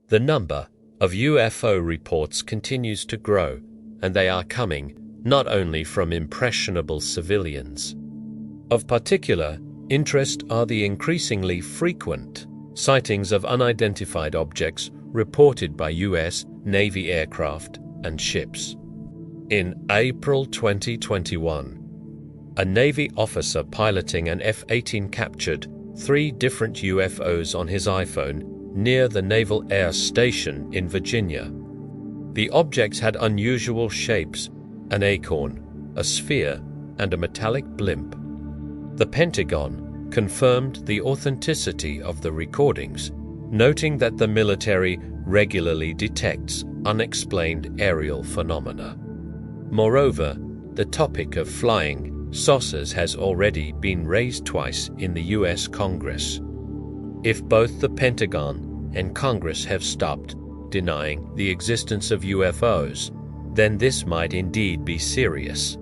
The number of UFO reports continues to grow, and they are coming not only from impressionable civilians. Of particular interest are the increasingly frequent sightings of unidentified objects reported by U.S. Navy aircraft and ships. In April 2021, a Navy officer piloting an F-18 captured 3 different UFOs on his iPhone near the Naval Air Station in Virginia. The objects had unusual shapes: an acorn, a sphere, and a metallic blimp. The Pentagon confirmed the authenticity of the recordings, noting that the military regularly detects unexplained aerial phenomena. Moreover, the topic of flying saucers has already been raised twice in the U.S. Congress. If both the Pentagon and Congress have stopped denying the existence of UFOs, then this might indeed be serious.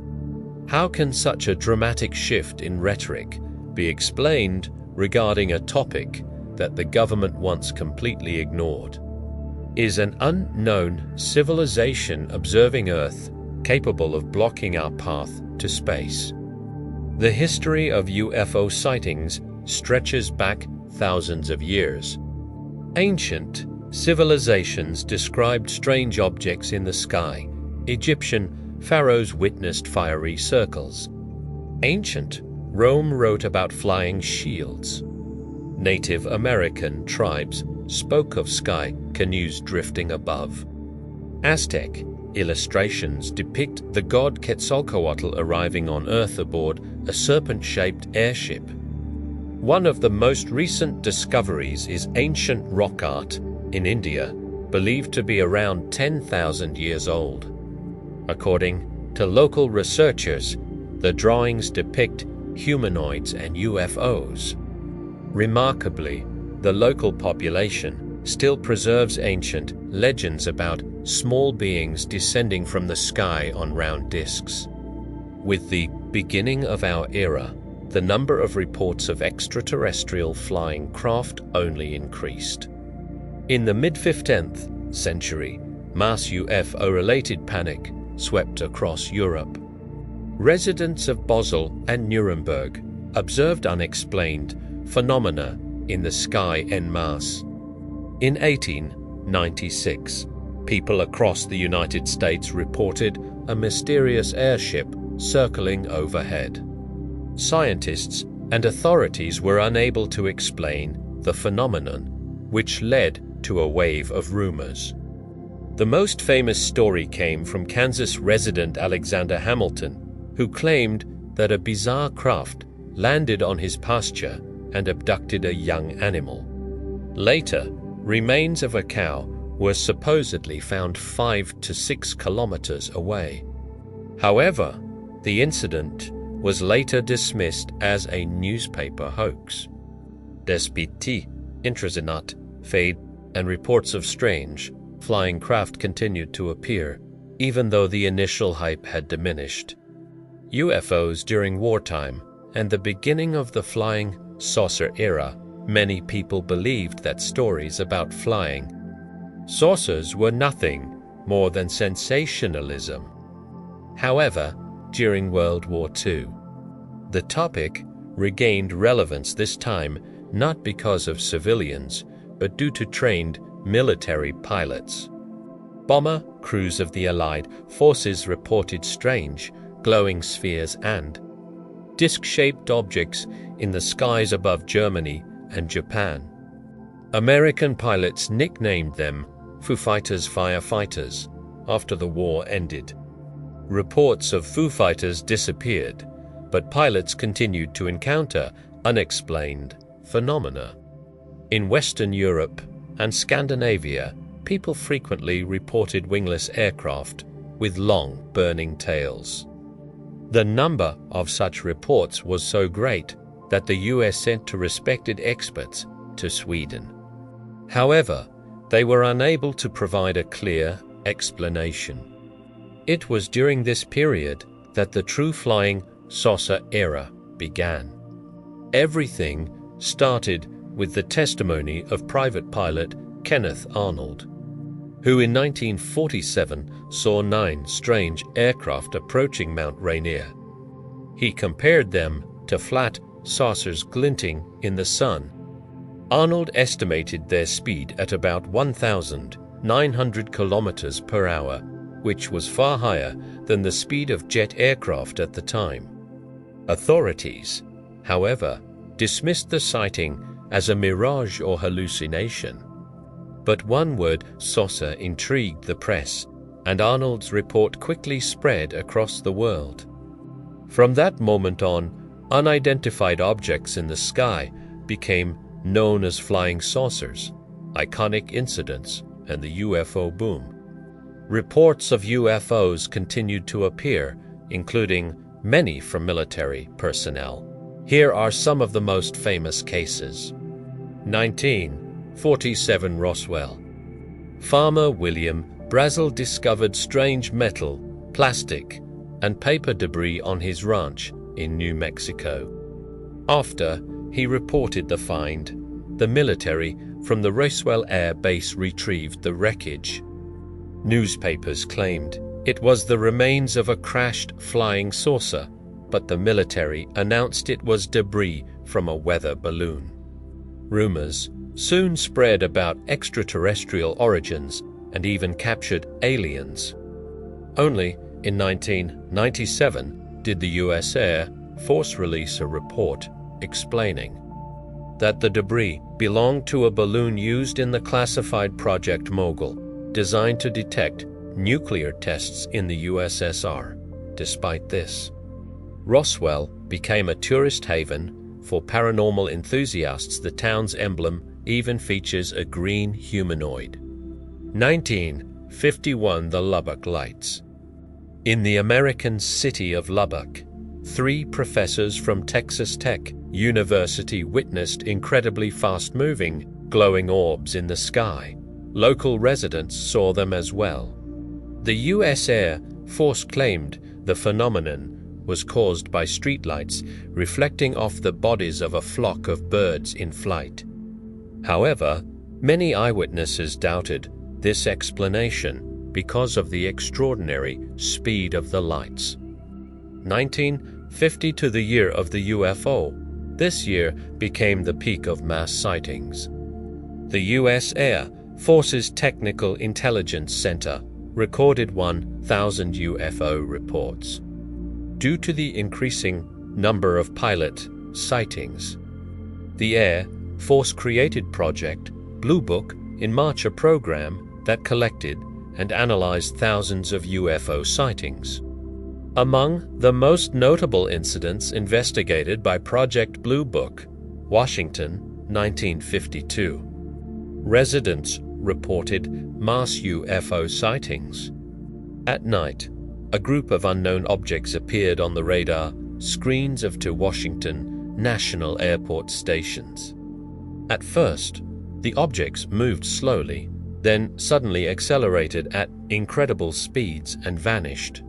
How can such a dramatic shift in rhetoric be explained regarding a topic that the government once completely ignored? Is an unknown civilization observing Earth capable of blocking our path to space? The history of UFO sightings stretches back thousands of years. Ancient civilizations described strange objects in the sky. Egyptian pharaohs witnessed fiery circles. Ancient Rome wrote about flying shields. Native American tribes spoke of sky canoes drifting above. Aztec illustrations depict the god Quetzalcoatl arriving on Earth aboard a serpent-shaped airship. One of the most recent discoveries is ancient rock art in India, believed to be around 10,000 years old. According to local researchers, the drawings depict humanoids and UFOs. Remarkably, the local population still preserves ancient legends about small beings descending from the sky on round discs. With the beginning of our era, the number of reports of extraterrestrial flying craft only increased. In the mid-15th century, mass UFO-related panic swept across Europe. Residents of Basel and Nuremberg observed unexplained phenomena in the sky en masse. In 1896, people across the United States reported a mysterious airship circling overhead. Scientists and authorities were unable to explain the phenomenon, which led to a wave of rumors. The most famous story came from Kansas resident Alexander Hamilton, who claimed that a bizarre craft landed on his pasture and abducted a young animal. Later, remains of a cow were supposedly found 5 to 6 kilometers away. However, the incident was later dismissed as a newspaper hoax. Despite intrasenat, fade, and reports of strange flying craft continued to appear, even though the initial hype had diminished. UFOs during wartime and the beginning of the flying saucer era, many people believed that stories about flying saucers were nothing more than sensationalism. However, during World War II, the topic regained relevance, this time not because of civilians, but due to trained military pilots. Bomber crews of the Allied forces reported strange, glowing spheres and disc-shaped objects in the skies above Germany and Japan. American pilots nicknamed them Foo Fighters firefighters after the war ended. Reports of Foo Fighters disappeared, but pilots continued to encounter unexplained phenomena. In Western Europe and Scandinavia, people frequently reported wingless aircraft with long, burning tails. The number of such reports was so great that the US sent two respected experts to Sweden. However, they were unable to provide a clear explanation. It was during this period that the true flying saucer era began. Everything started with the testimony of private pilot Kenneth Arnold, who in 1947 saw 9 strange aircraft approaching Mount Rainier. He compared them to flat saucers glinting in the sun. Arnold estimated their speed at about 1,900 kilometers per hour, which was far higher than the speed of jet aircraft at the time. Authorities, however, dismissed the sighting as a mirage or hallucination. But one word, saucer, intrigued the press, and Arnold's report quickly spread across the world. From that moment on, unidentified objects in the sky became known as flying saucers, iconic incidents, and the UFO boom. Reports of UFOs continued to appear, including many from military personnel. Here are some of the most famous cases. 1947 Roswell. Farmer William Brazel discovered strange metal, plastic, and paper debris on his ranch in New Mexico. After he reported the find, the military from the Roswell Air Base retrieved the wreckage. Newspapers claimed it was the remains of a crashed flying saucer, but the military announced it was debris from a weather balloon. Rumors soon spread about extraterrestrial origins and even captured aliens. Only in 1997 did the U.S. Air Force release a report explaining that the debris belonged to a balloon used in the classified Project Mogul, designed to detect nuclear tests in the USSR. Despite this, Roswell became a tourist haven for paranormal enthusiasts. The town's emblem even features a green humanoid. 1951 The Lubbock Lights. In the American city of Lubbock, 3 professors from Texas Tech University witnessed incredibly fast-moving, glowing orbs in the sky. Local residents saw them as well. The U.S. Air Force claimed the phenomenon was caused by streetlights reflecting off the bodies of a flock of birds in flight. However, many eyewitnesses doubted this explanation because of the extraordinary speed of the lights. 1950 to the year of the UFO. This year became the peak of mass sightings. The U.S. Air Force's Technical Intelligence Center recorded 1,000 UFO reports. Due to the increasing number of pilot sightings, the Air Force created Project Blue Book in March, a program that collected and analyzed thousands of UFO sightings. Among the most notable incidents investigated by Project Blue Book, Washington, 1952. Residents reported mass UFO sightings. At night, a group of unknown objects appeared on the radar screens of 2 Washington National Airport stations. At first, the objects moved slowly, then suddenly accelerated at incredible speeds and vanished.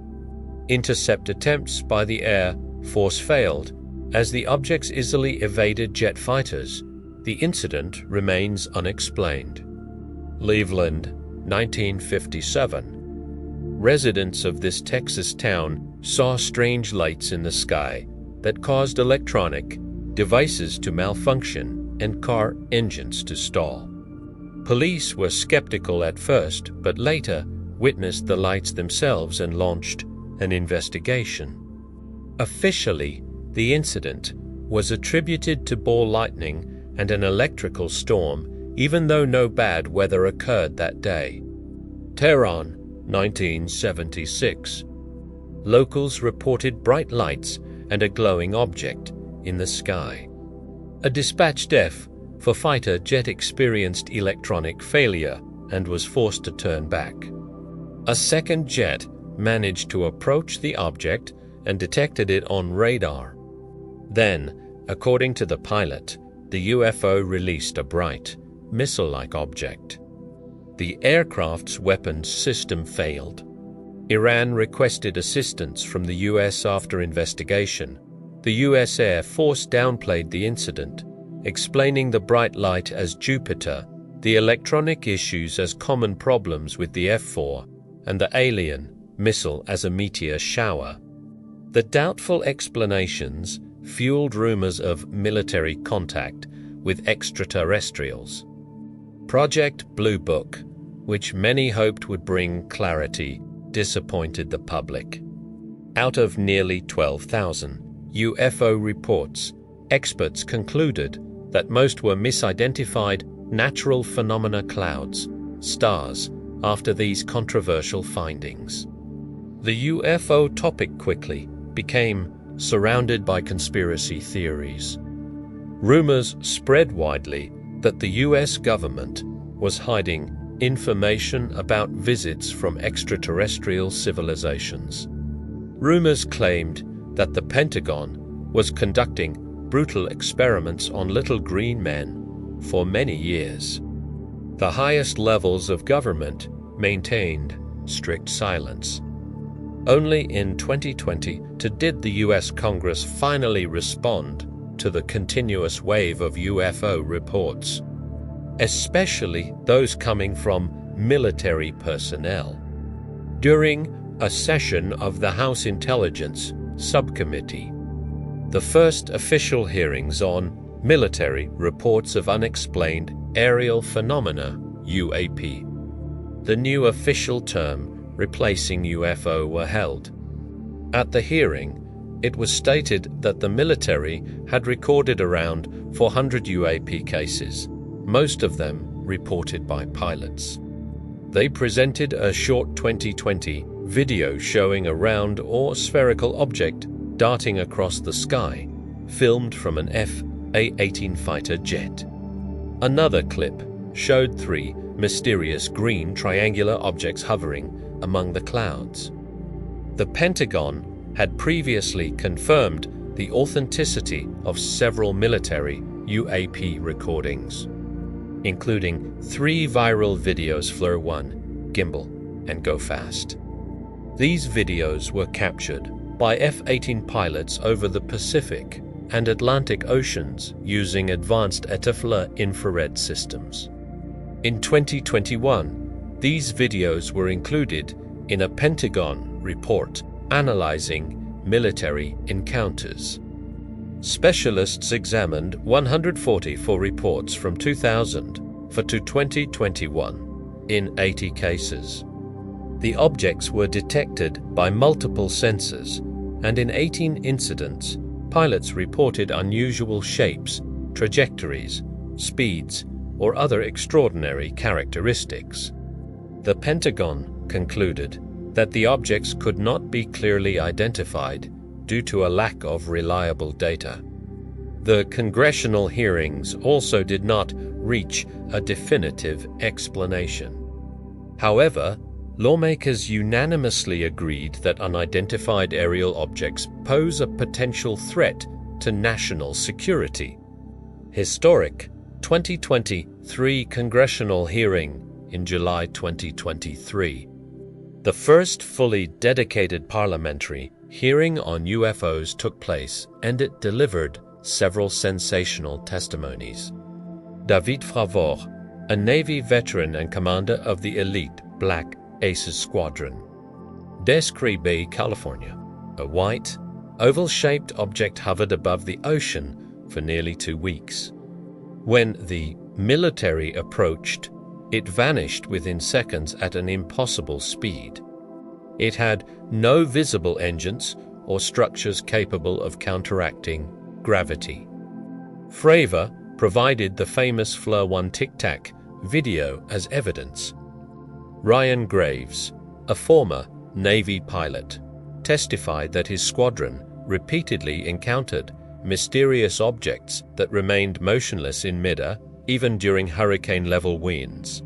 Intercept attempts by the Air Force failed, as the objects easily evaded jet fighters. The incident remains unexplained. Cleveland, 1957. Residents of this Texas town saw strange lights in the sky that caused electronic devices to malfunction and car engines to stall. Police were skeptical at first, but later witnessed the lights themselves and launched an investigation. Officially, the incident was attributed to ball lightning and an electrical storm, even though no bad weather occurred that day. Tehran, 1976. Locals reported bright lights and a glowing object in the sky. A dispatch def for fighter jet experienced electronic failure and was forced to turn back. A second jet managed to approach the object and detected it on radar. Then, according to the pilot, the UFO released a bright, missile-like object. The aircraft's weapons system failed. Iran requested assistance from the U.S. after investigation. The U.S. Air Force downplayed the incident, explaining the bright light as Jupiter the electronic issues as common problems with the F-4, and the alien missile as a meteor shower. The doubtful explanations fueled rumors of military contact with extraterrestrials. Project Blue Book, which many hoped would bring clarity, disappointed the public. Out of nearly 12,000 UFO reports, experts concluded that most were misidentified natural phenomena clouds, stars, after these controversial findings. The UFO topic quickly became surrounded by conspiracy theories. Rumors spread widely that the US government was hiding information about visits from extraterrestrial civilizations. Rumors claimed that the Pentagon was conducting brutal experiments on little green men for many years. The highest levels of government maintained strict silence. Only in 2020 did the US Congress finally respond to the continuous wave of UFO reports, especially those coming from military personnel. During a session of the House Intelligence Subcommittee, the first official hearings on military reports of unexplained aerial phenomena, UAP, the new official term replacing UFO, were held. At the hearing, it was stated that the military had recorded around 400 UAP cases, most of them reported by pilots. They presented a short 2020 video showing a round or spherical object darting across the sky, filmed from an F/A-18 fighter jet. Another clip showed 3 mysterious green triangular objects hovering among the clouds. The Pentagon had previously confirmed the authenticity of several military UAP recordings, including 3 viral videos, FLIR 1, Gimbal, and Go Fast. These videos were captured by F-18 pilots over the Pacific and Atlantic Oceans using advanced ETA infrared systems. In 2021, these videos were included in a Pentagon report analyzing military encounters. Specialists examined 144 reports from 2000 to 2021 in 80 cases. The objects were detected by multiple sensors, and in 18 incidents, pilots reported unusual shapes, trajectories, speeds, or other extraordinary characteristics. The Pentagon concluded that the objects could not be clearly identified due to a lack of reliable data. The congressional hearings also did not reach a definitive explanation. However, lawmakers unanimously agreed that unidentified aerial objects pose a potential threat to national security. Historic 2023 congressional hearing in July 2023. The first fully dedicated parliamentary hearing on UFOs took place, and it delivered several sensational testimonies. David Fravor, a Navy veteran and commander of the elite Black Aces Squadron. Descree Bay, California. A white, oval-shaped object hovered above the ocean for nearly 2 weeks. When the military approached, it vanished within seconds at an impossible speed. It had no visible engines or structures capable of counteracting gravity. Fravor provided the famous FLIR 1 Tic Tac video as evidence. Ryan Graves, a former Navy pilot, testified that his squadron repeatedly encountered mysterious objects that remained motionless in midair even during hurricane-level winds.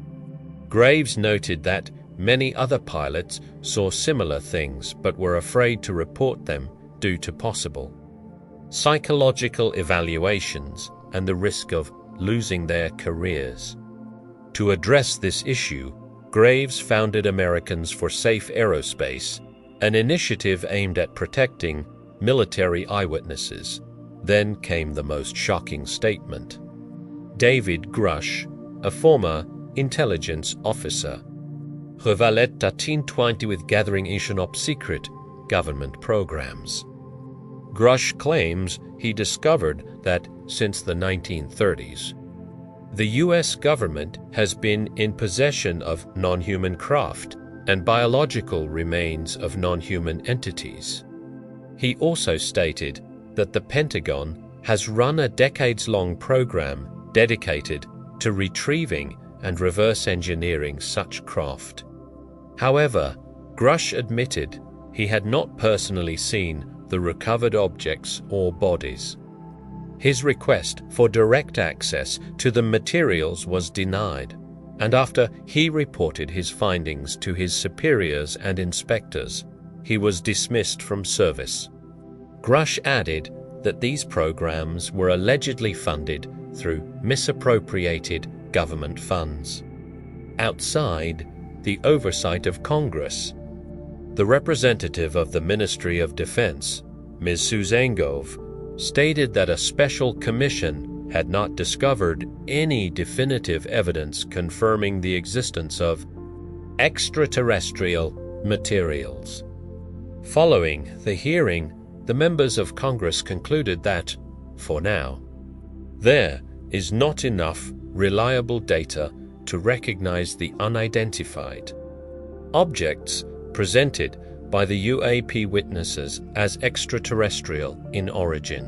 Graves noted that many other pilots saw similar things but were afraid to report them due to possible psychological evaluations and the risk of losing their careers. To address this issue, Graves founded Americans for Safe Aerospace, an initiative aimed at protecting military eyewitnesses. Then came the most shocking statement. David Grush, a former intelligence officer. Revalet 1820 with gathering in op secret government programs. Grush claims he discovered that since the 1930s, the U.S. government has been in possession of non-human craft and biological remains of non-human entities. He also stated that the Pentagon has run a decades-long program dedicated to retrieving and reverse engineering such craft. However, Grush admitted he had not personally seen the recovered objects or bodies. His request for direct access to the materials was denied, and after he reported his findings to his superiors and inspectors, he was dismissed from service. Grush added that these programs were allegedly funded through misappropriated government funds. Outside the oversight of Congress, the representative of the Ministry of Defense, Ms. Suzangov, stated that a special commission had not discovered any definitive evidence confirming the existence of extraterrestrial materials. Following the hearing, the members of Congress concluded that, for now, there is not enough reliable data to recognize the unidentified objects presented by the UAP witnesses as extraterrestrial in origin.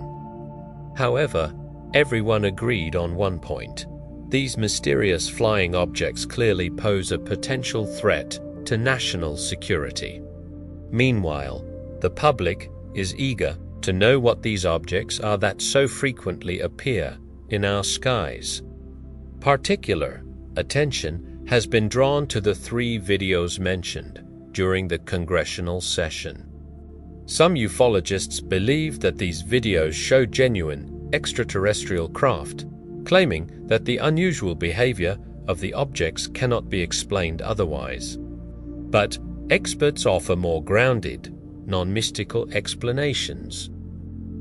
However, everyone agreed on one point. These mysterious flying objects clearly pose a potential threat to national security. Meanwhile, the public is eager to know what these objects are that so frequently appear in our skies. Particular attention has been drawn to the 3 videos mentioned during the congressional session. Some ufologists believe that these videos show genuine extraterrestrial craft, claiming that the unusual behavior of the objects cannot be explained otherwise. But experts offer more grounded, non-mystical explanations.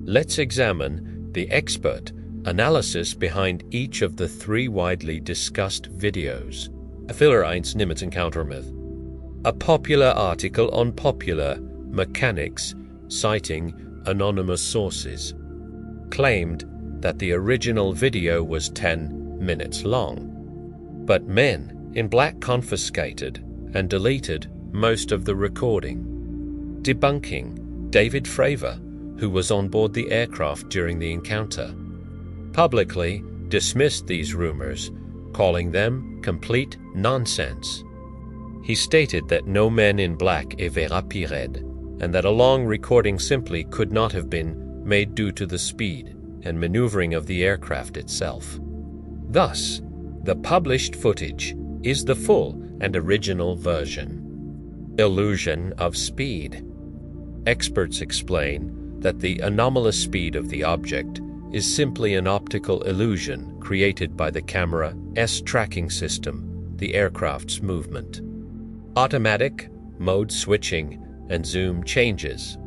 Let's examine the expert analysis behind each of the 3 widely discussed videos. Filler 1 Nimitz Encounter Myth. A popular article on popular mechanics, citing anonymous sources, claimed that the original video was 10 minutes long, but men in black confiscated and deleted most of the recording. Debunking David Fravor, who was on board the aircraft during the encounter, publicly dismissed these rumors, calling them complete nonsense. He stated that no men in black avaient rapide, and that a long recording simply could not have been made due to the speed and maneuvering of the aircraft itself. Thus, the published footage is the full and original version. Illusion of speed. Experts explain that the anomalous speed of the object is simply an optical illusion created by the camera's tracking system, the aircraft's movement. Automatic mode switching and zoom changes.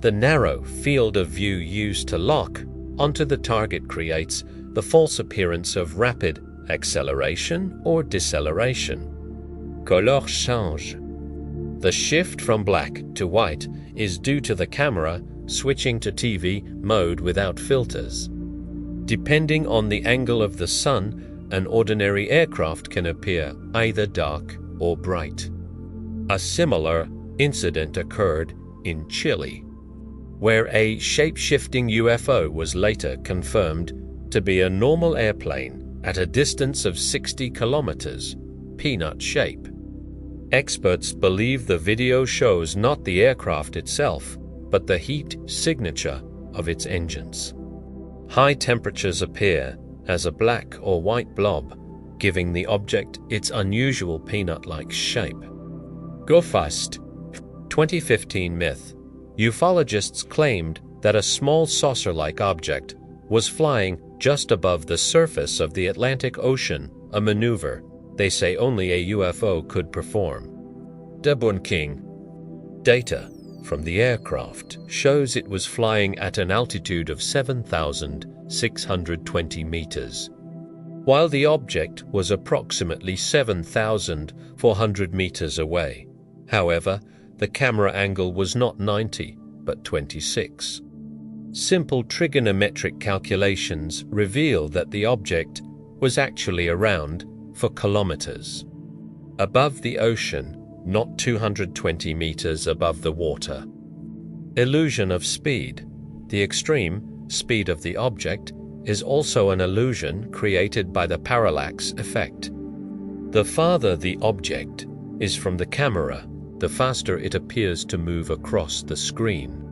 The narrow field of view used to lock onto the target creates the false appearance of rapid acceleration or deceleration. Couleur change. The shift from black to white is due to the camera switching to TV mode without filters. Depending on the angle of the sun, an ordinary aircraft can appear either dark or bright. A similar incident occurred in Chile, where a shape-shifting UFO was later confirmed to be a normal airplane at a distance of 60 kilometers, peanut shape. Experts believe the video shows not the aircraft itself, but the heat signature of its engines. High temperatures appear as a black or white blob, giving the object its unusual peanut-like shape. Go fast. 2015 myth. Ufologists claimed that a small saucer-like object was flying just above the surface of the Atlantic Ocean, a maneuver they say only a UFO could perform. Debunking. Data from the aircraft shows it was flying at an altitude of 7,620 meters, while the object was approximately 7,400 meters away. However, the camera angle was not 90, but 26. Simple trigonometric calculations reveal that the object was actually around 4 kilometers above the ocean, not 220 meters above the water. Illusion of speed. The extreme speed of the object is also an illusion created by the parallax effect. The farther the object is from the camera, the faster it appears to move across the screen.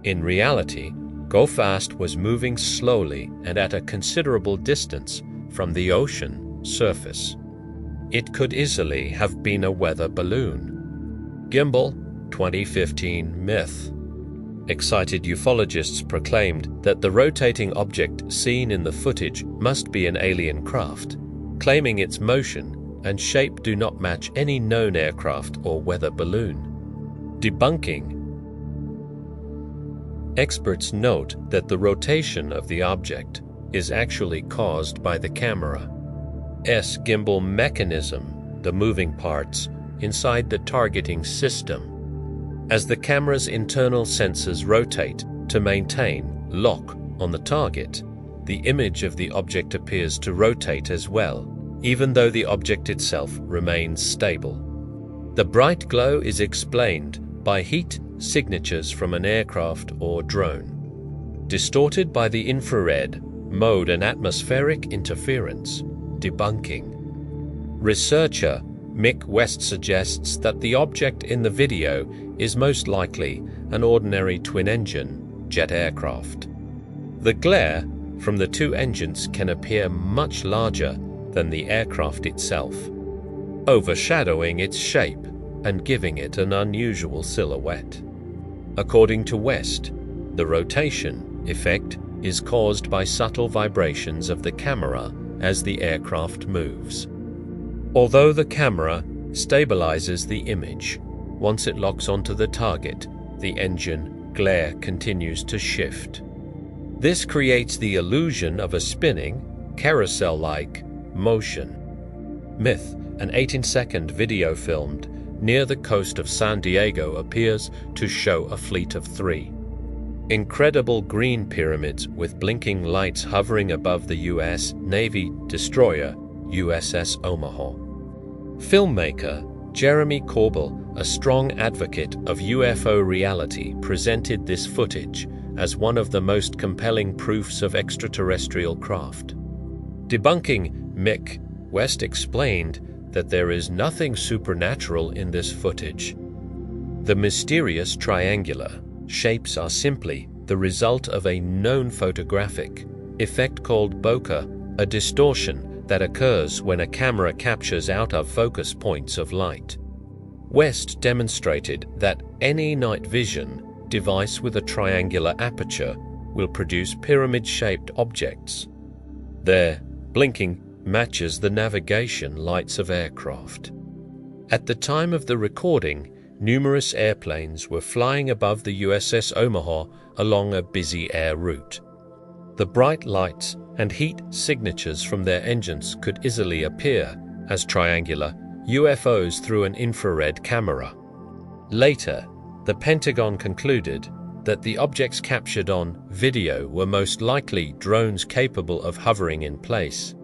In reality, Go Fast was moving slowly and at a considerable distance from the ocean surface. It could easily have been a weather balloon. Gimbal, 2015 myth. Excited ufologists proclaimed that the rotating object seen in the footage must be an alien craft, claiming its motion and shape do not match any known aircraft or weather balloon. Debunking. Experts note that the rotation of the object is actually caused by the camera's gimbal mechanism, the moving parts inside the targeting system. As the camera's internal sensors rotate to maintain lock on the target, the image of the object appears to rotate as well, even though the object itself remains stable. The bright glow is explained by heat signatures from an aircraft or drone, distorted by the infrared mode and atmospheric interference. Debunking. Researcher Mick West suggests that the object in the video is most likely an ordinary twin-engine jet aircraft. The glare from the two engines can appear much larger than the aircraft itself, overshadowing its shape and giving it an unusual silhouette. According to West, the rotation effect is caused by subtle vibrations of the camera as the aircraft moves. Although the camera stabilizes the image, once it locks onto the target, the engine glare continues to shift. This creates the illusion of a spinning, carousel-like motion. Myth. An 18-second video filmed near the coast of San Diego appears to show a fleet of 3 incredible green pyramids with blinking lights hovering above the U.S. Navy destroyer USS Omaha. Filmmaker Jeremy Corbell, a strong advocate of UFO reality, presented this footage as one of the most compelling proofs of extraterrestrial craft. Debunking Mick West explained that there is nothing supernatural in this footage. The mysterious triangular shapes are simply the result of a known photographic effect called bokeh, a distortion that occurs when a camera captures out-of-focus points of light. West demonstrated that any night vision device with a triangular aperture will produce pyramid-shaped objects. Their blinking matches the navigation lights of aircraft. At the time of the recording, numerous airplanes were flying above the USS Omaha along a busy air route. The bright lights and heat signatures from their engines could easily appear as triangular UFOs through an infrared camera. Later, the Pentagon concluded that the objects captured on video were most likely drones capable of hovering in place.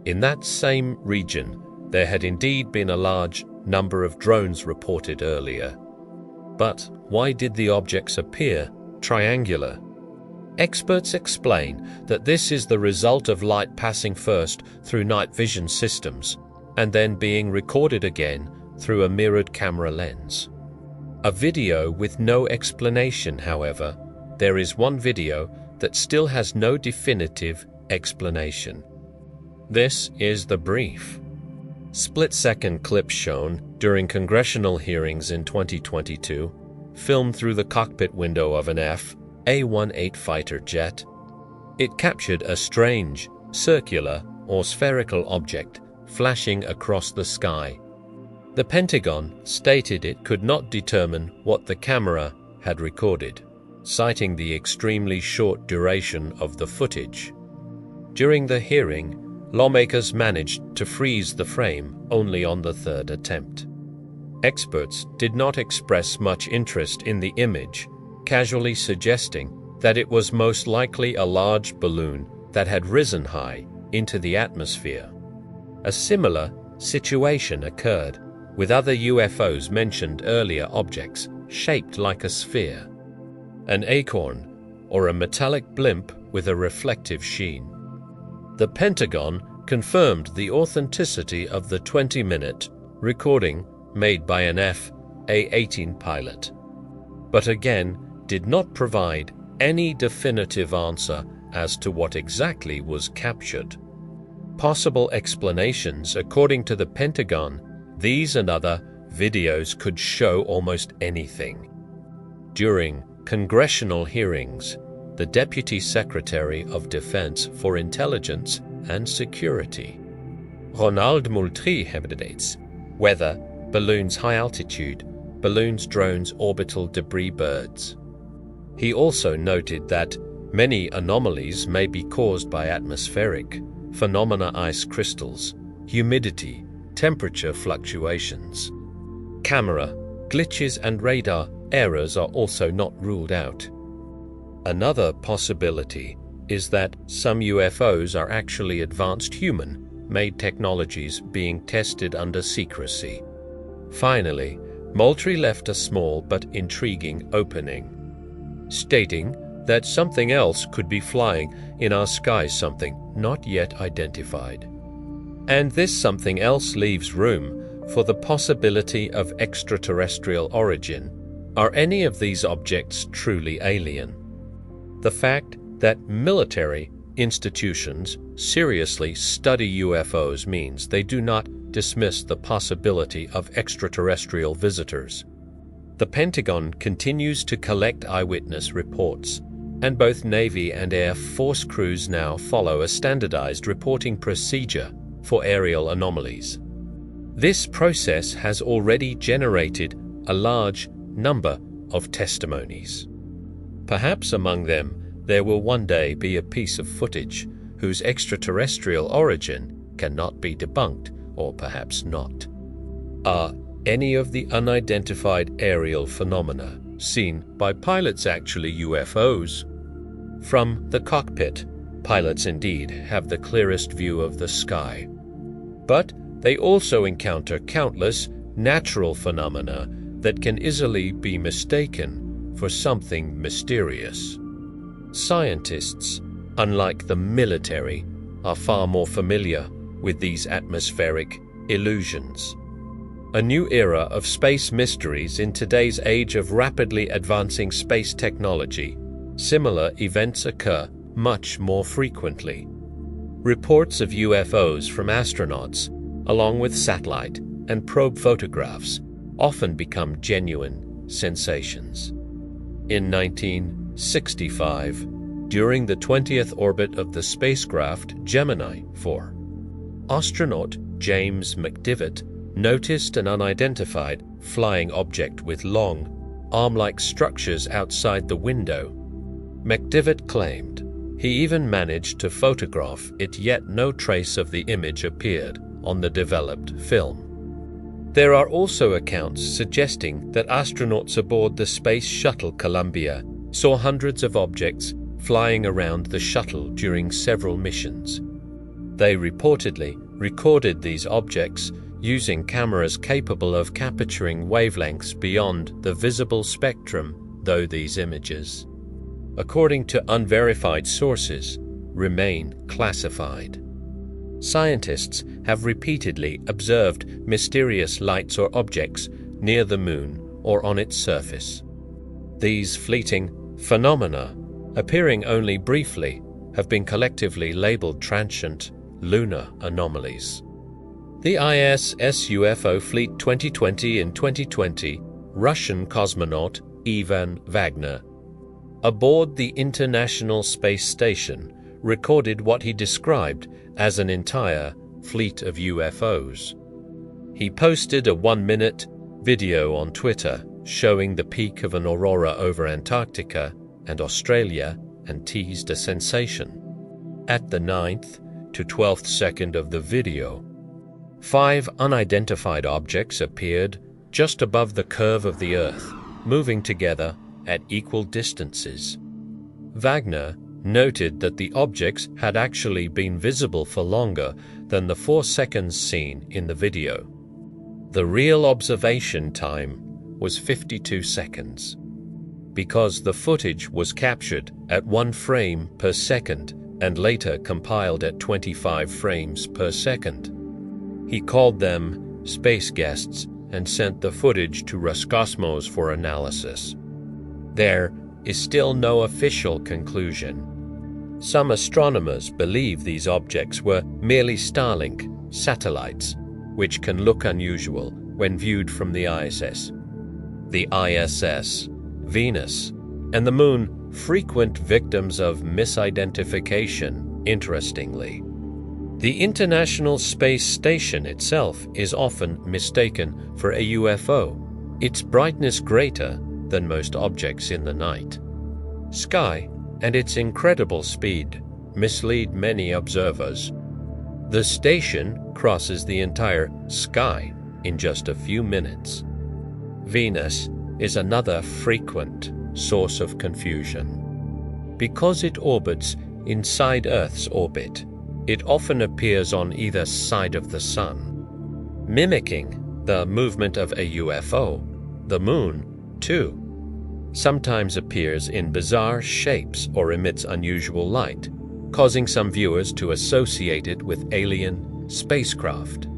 In that same region, there had indeed been a large number of drones reported earlier. But why did the objects appear triangular? Experts explain that this is the result of light passing first through night vision systems and then being recorded again through a mirrored camera lens. A video with no explanation, however. There is one video that still has no definitive explanation. This is the brief. Split-second clips shown during congressional hearings in 2022, filmed through the cockpit window of an F/A-18 fighter jet. It captured a strange, circular or spherical object flashing across the sky. The Pentagon stated it could not determine what the camera had recorded, citing the extremely short duration of the footage. During the hearing, lawmakers managed to freeze the frame only on the third attempt. Experts did not express much interest in the image, casually suggesting that it was most likely a large balloon that had risen high into the atmosphere. A similar situation occurred with other UFOs mentioned earlier, objects shaped like a sphere, an acorn, or a metallic blimp with a reflective sheen. The Pentagon confirmed the authenticity of the 20-minute recording made by an F/A-18 pilot, but again did not provide any definitive answer as to what exactly was captured. Possible explanations: according to the Pentagon, these and other videos could show almost anything. During congressional hearings, the Deputy Secretary of Defense for Intelligence and Security, Ronald Moultrie, hesitates whether balloons high altitude, balloons, drones, orbital debris, birds. He also noted that many anomalies may be caused by atmospheric phenomena, ice crystals, humidity, temperature fluctuations. Camera glitches and radar errors are also not ruled out. Another possibility is that some UFOs are actually advanced human-made technologies being tested under secrecy. Finally, Moultrie left a small but intriguing opening, stating that something else could be flying in our skies, something not yet identified. And this something else leaves room for the possibility of extraterrestrial origin. Are any of these objects truly alien? The fact that military institutions seriously study UFOs means they do not dismiss the possibility of extraterrestrial visitors. The Pentagon continues to collect eyewitness reports, and both Navy and Air Force crews now follow a standardized reporting procedure for aerial anomalies. This process has already generated a large number of testimonies. Perhaps among them there will one day be a piece of footage whose extraterrestrial origin cannot be debunked, or perhaps not. Are any of the unidentified aerial phenomena seen by pilots actually UFOs? From the cockpit, pilots indeed have the clearest view of the sky, but they also encounter countless natural phenomena that can easily be mistaken for something mysterious. Scientists, unlike the military, are far more familiar with these atmospheric illusions. A new era of space mysteries in today's age of rapidly advancing space technology. Similar events occur much more frequently. Reports of UFOs from astronauts, along with satellite and probe photographs, often become genuine sensations. In 1965, during the 20th orbit of the spacecraft Gemini 4, astronaut James McDivitt noticed an unidentified flying object with long, arm-like structures outside the window. McDivitt claimed he even managed to photograph it, yet no trace of the image appeared on the developed film. There are also accounts suggesting that astronauts aboard the Space Shuttle Columbia saw hundreds of objects flying around the shuttle during several missions. They reportedly recorded these objects using cameras capable of capturing wavelengths beyond the visible spectrum, though these images, according to unverified sources, remain classified. Scientists have repeatedly observed mysterious lights or objects near the moon or on its surface. These fleeting phenomena, appearing only briefly, have been collectively labeled transient lunar anomalies. The ISS UFO Fleet 2020 in 2020, Russian cosmonaut Ivan Wagner, aboard the International Space Station, recorded what he described as an entire fleet of UFOs. He posted a 1-minute video on Twitter showing the peak of an aurora over Antarctica and Australia and teased a sensation. At the 9th to 12th second of the video. 5 unidentified objects appeared just above the curve of the Earth, moving together at equal distances. Wagner noted that the objects had actually been visible for longer than the 4 seconds seen in the video. The real observation time was 52 seconds. Because the footage was captured at 1 frame per second and later compiled at 25 frames per second. He called them space guests and sent the footage to Roscosmos for analysis. There is still no official conclusion. Some astronomers believe these objects were merely Starlink satellites, which can look unusual when viewed from the ISS. The ISS, Venus, and the Moon frequent victims of misidentification, interestingly. The International Space Station itself is often mistaken for a UFO, its brightness greater than most objects in the night. Sky and its incredible speed mislead many observers. The station crosses the entire sky in just a few minutes. Venus is another frequent source of confusion. Because it orbits inside Earth's orbit, it often appears on either side of the Sun. Mimicking the movement of a UFO, the Moon, too, sometimes appears in bizarre shapes or emits unusual light, causing some viewers to associate it with alien spacecraft.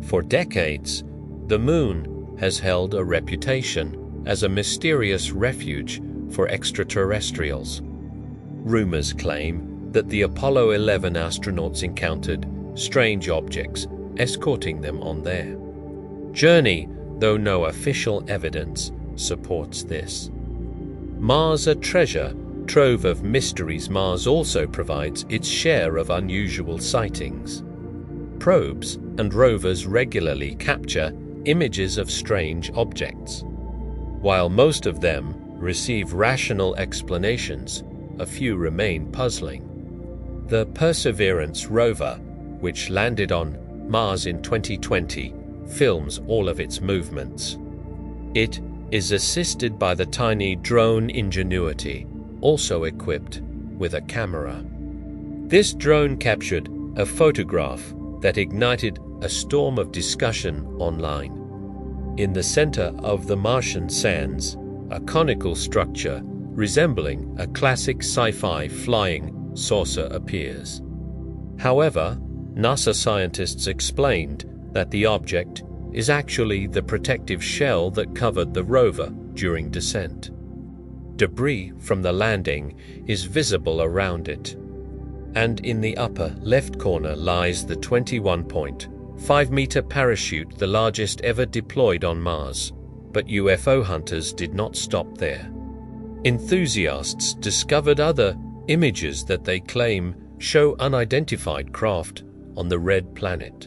For decades, the Moon has held a reputation as a mysterious refuge for extraterrestrials. Rumors claim that the Apollo 11 astronauts encountered strange objects escorting them on their journey, though no official evidence supports this. Mars, a treasure trove of mysteries, Mars also provides its share of unusual sightings. Probes and rovers regularly capture images of strange objects. While most of them receive rational explanations, a few remain puzzling. The Perseverance rover, which landed on Mars in 2020, films all of its movements. It is assisted by the tiny drone Ingenuity, also equipped with a camera. This drone captured a photograph that ignited a storm of discussion online. In the center of the Martian sands, a conical structure resembling a classic sci-fi flying saucer appears. However, NASA scientists explained that the object is actually the protective shell that covered the rover during descent. Debris from the landing is visible around it, and in the upper left corner lies the 21.5-meter parachute, the largest ever deployed on Mars. But UFO hunters did not stop there. Enthusiasts discovered other images that they claim show unidentified craft on the red planet.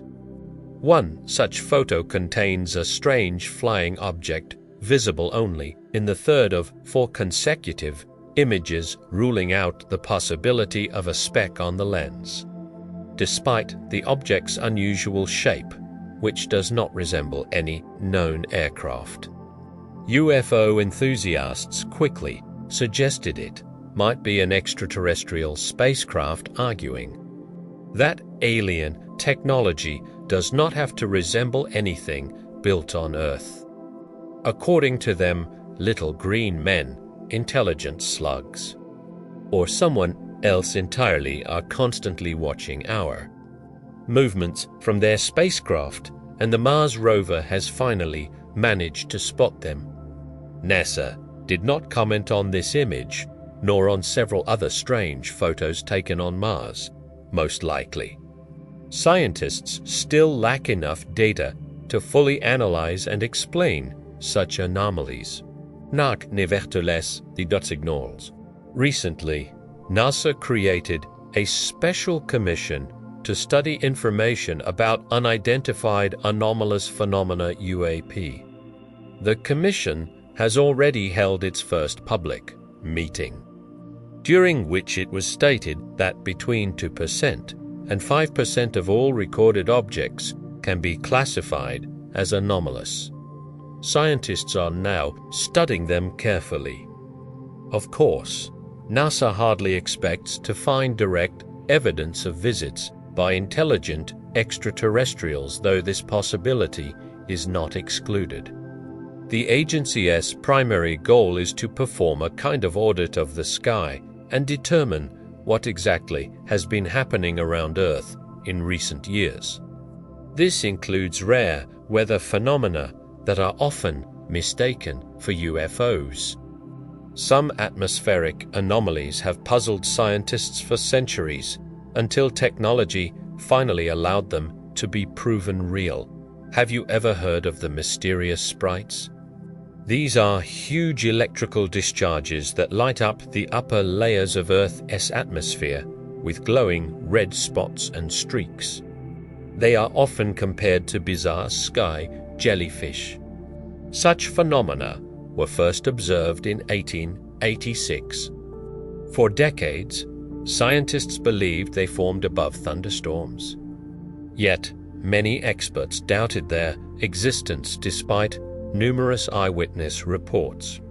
One such photo contains a strange flying object visible only in the third of 4 consecutive images, ruling out the possibility of a speck on the lens, despite the object's unusual shape, which does not resemble any known aircraft. UFO enthusiasts quickly suggested it might be an extraterrestrial spacecraft, arguing that alien technology does not have to resemble anything built on Earth. According to them, little green men, intelligent slugs, or someone else entirely, are constantly watching our movements from their spacecraft, and the Mars rover has finally managed to spot them. NASA did not comment on this image, nor on several other strange photos taken on Mars, most likely. Scientists still lack enough data to fully analyze and explain such anomalies. Nak nevertheless die dotsignals. Recently, NASA created a special commission to study information about unidentified anomalous phenomena UAP. The commission has already held its first public meeting, during which it was stated that between 2% and 5% of all recorded objects can be classified as anomalous. Scientists are now studying them carefully. Of course, NASA hardly expects to find direct evidence of visits by intelligent extraterrestrials, though this possibility is not excluded. The agency's primary goal is to perform a kind of audit of the sky and determine what exactly has been happening around Earth in recent years. This includes rare weather phenomena that are often mistaken for UFOs. Some atmospheric anomalies have puzzled scientists for centuries until technology finally allowed them to be proven real. Have you ever heard of the mysterious sprites? These are huge electrical discharges that light up the upper layers of Earth's atmosphere with glowing red spots and streaks. They are often compared to bizarre sky jellyfish. Such phenomena were first observed in 1886. For decades, scientists believed they formed above thunderstorms. Yet, many experts doubted their existence despite numerous eyewitness reports.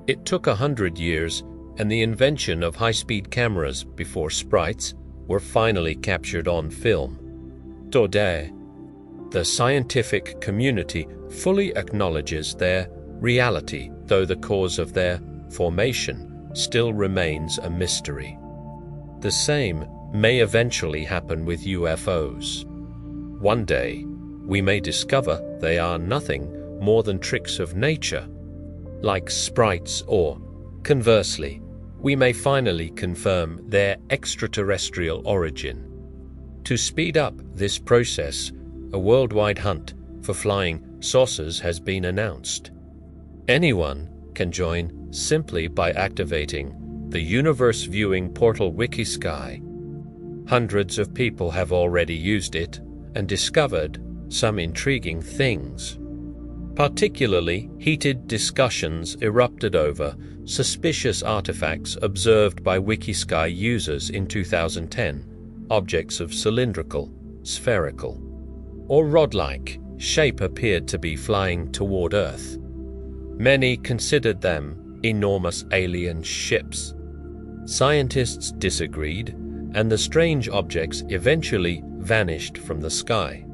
It took 100 years and the invention of high-speed cameras before sprites were finally captured on film. Today, the scientific community fully acknowledges their reality, though the cause of their formation still remains a mystery. The same may eventually happen with UFOs. One day, we may discover they are nothing more than tricks of nature, like sprites, or, conversely, we may finally confirm their extraterrestrial origin. To speed up this process, a worldwide hunt for flying saucers has been announced. Anyone can join simply by activating the Universe Viewing Portal WikiSky. Hundreds of people have already used it and discovered some intriguing things. Particularly heated discussions erupted over suspicious artifacts observed by WikiSky users in 2010, objects of cylindrical, spherical, or rod-like shape appeared to be flying toward Earth. Many considered them enormous alien ships. Scientists disagreed, and the strange objects eventually vanished from the sky.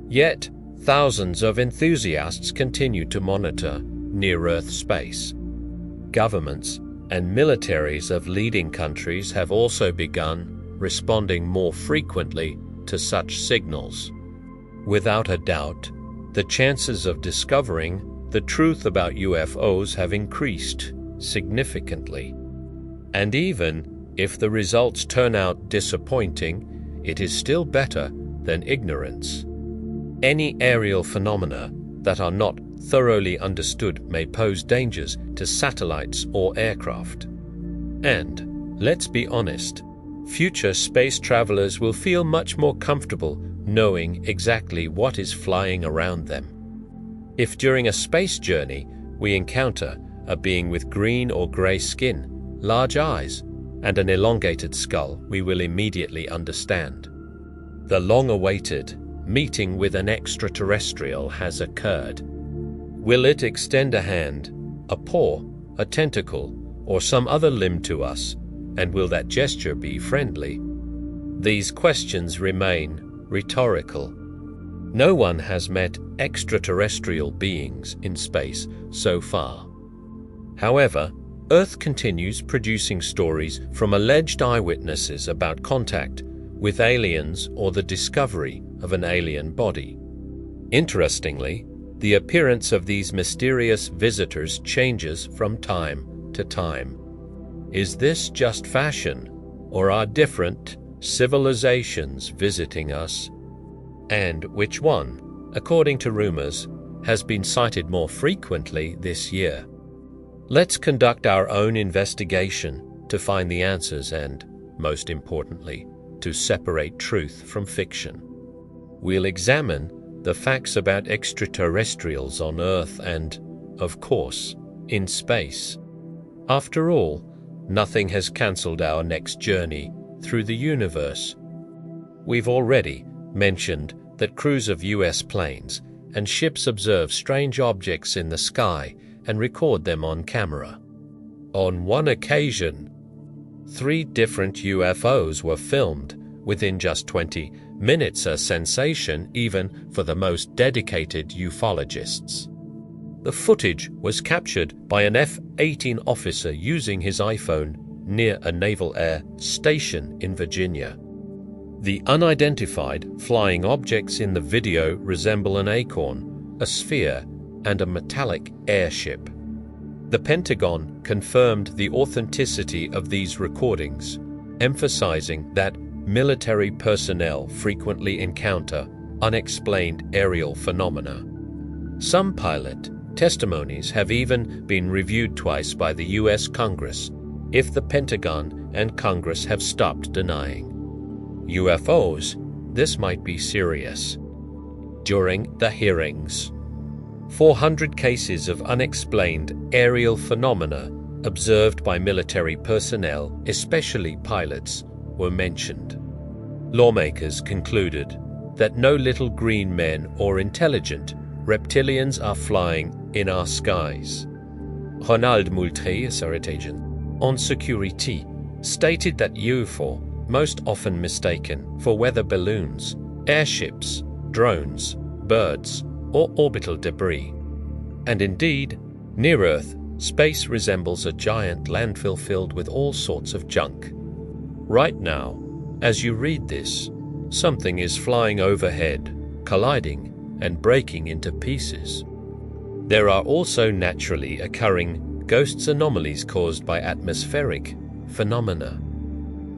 Yet, thousands of enthusiasts continue to monitor near-Earth space. Governments and militaries of leading countries have also begun responding more frequently to such signals. Without a doubt, the chances of discovering the truth about UFOs have increased significantly. And even if the results turn out disappointing, it is still better than ignorance. Any aerial phenomena that are not thoroughly understood may pose dangers to satellites or aircraft. And, let's be honest, future space travelers will feel much more comfortable knowing exactly what is flying around them. If during a space journey we encounter a being with green or grey skin, large eyes, and an elongated skull, we will immediately understand. The long-awaited meeting with an extraterrestrial has occurred. Will it extend a hand, a paw, a tentacle, or some other limb to us, and will that gesture be friendly? These questions remain rhetorical. No one has met extraterrestrial beings in space so far. However, Earth continues producing stories from alleged eyewitnesses about contact with aliens or the discovery of an alien body. Interestingly, the appearance of these mysterious visitors changes from time to time. Is this just fashion, or are different civilizations visiting us? And which one, according to rumors, has been sighted more frequently this year? Let's conduct our own investigation to find the answers and, most importantly, to separate truth from fiction. We'll examine the facts about extraterrestrials on Earth and, of course, in space. After all, nothing has cancelled our next journey through the universe. We've already mentioned that crews of U.S. planes and ships observe strange objects in the sky and record them on camera. On one occasion, 3 different UFOs were filmed within just 20 minutes, a sensation even for the most dedicated ufologists. The footage was captured by an F-18 officer using his iPhone near a naval air station in Virginia. The unidentified flying objects in the video resemble an acorn, a sphere, and a metallic airship. The Pentagon confirmed the authenticity of these recordings, emphasizing that military personnel frequently encounter unexplained aerial phenomena. Some pilot testimonies have even been reviewed twice by the U.S. Congress, if the Pentagon and Congress have stopped denying. UFOs, this might be serious. During the hearings, 400 cases of unexplained aerial phenomena observed by military personnel, especially pilots, were mentioned. Lawmakers concluded that no little green men or intelligent reptilians are flying in our skies. Ronald Moultrie, a Surrey agent on security, stated that UFO, most often mistaken for weather balloons, airships, drones, birds, or orbital debris. And indeed, near Earth, space resembles a giant landfill filled with all sorts of junk. Right now, as you read this, something is flying overhead, colliding and breaking into pieces. There are also naturally occurring ghosts anomalies caused by atmospheric phenomena.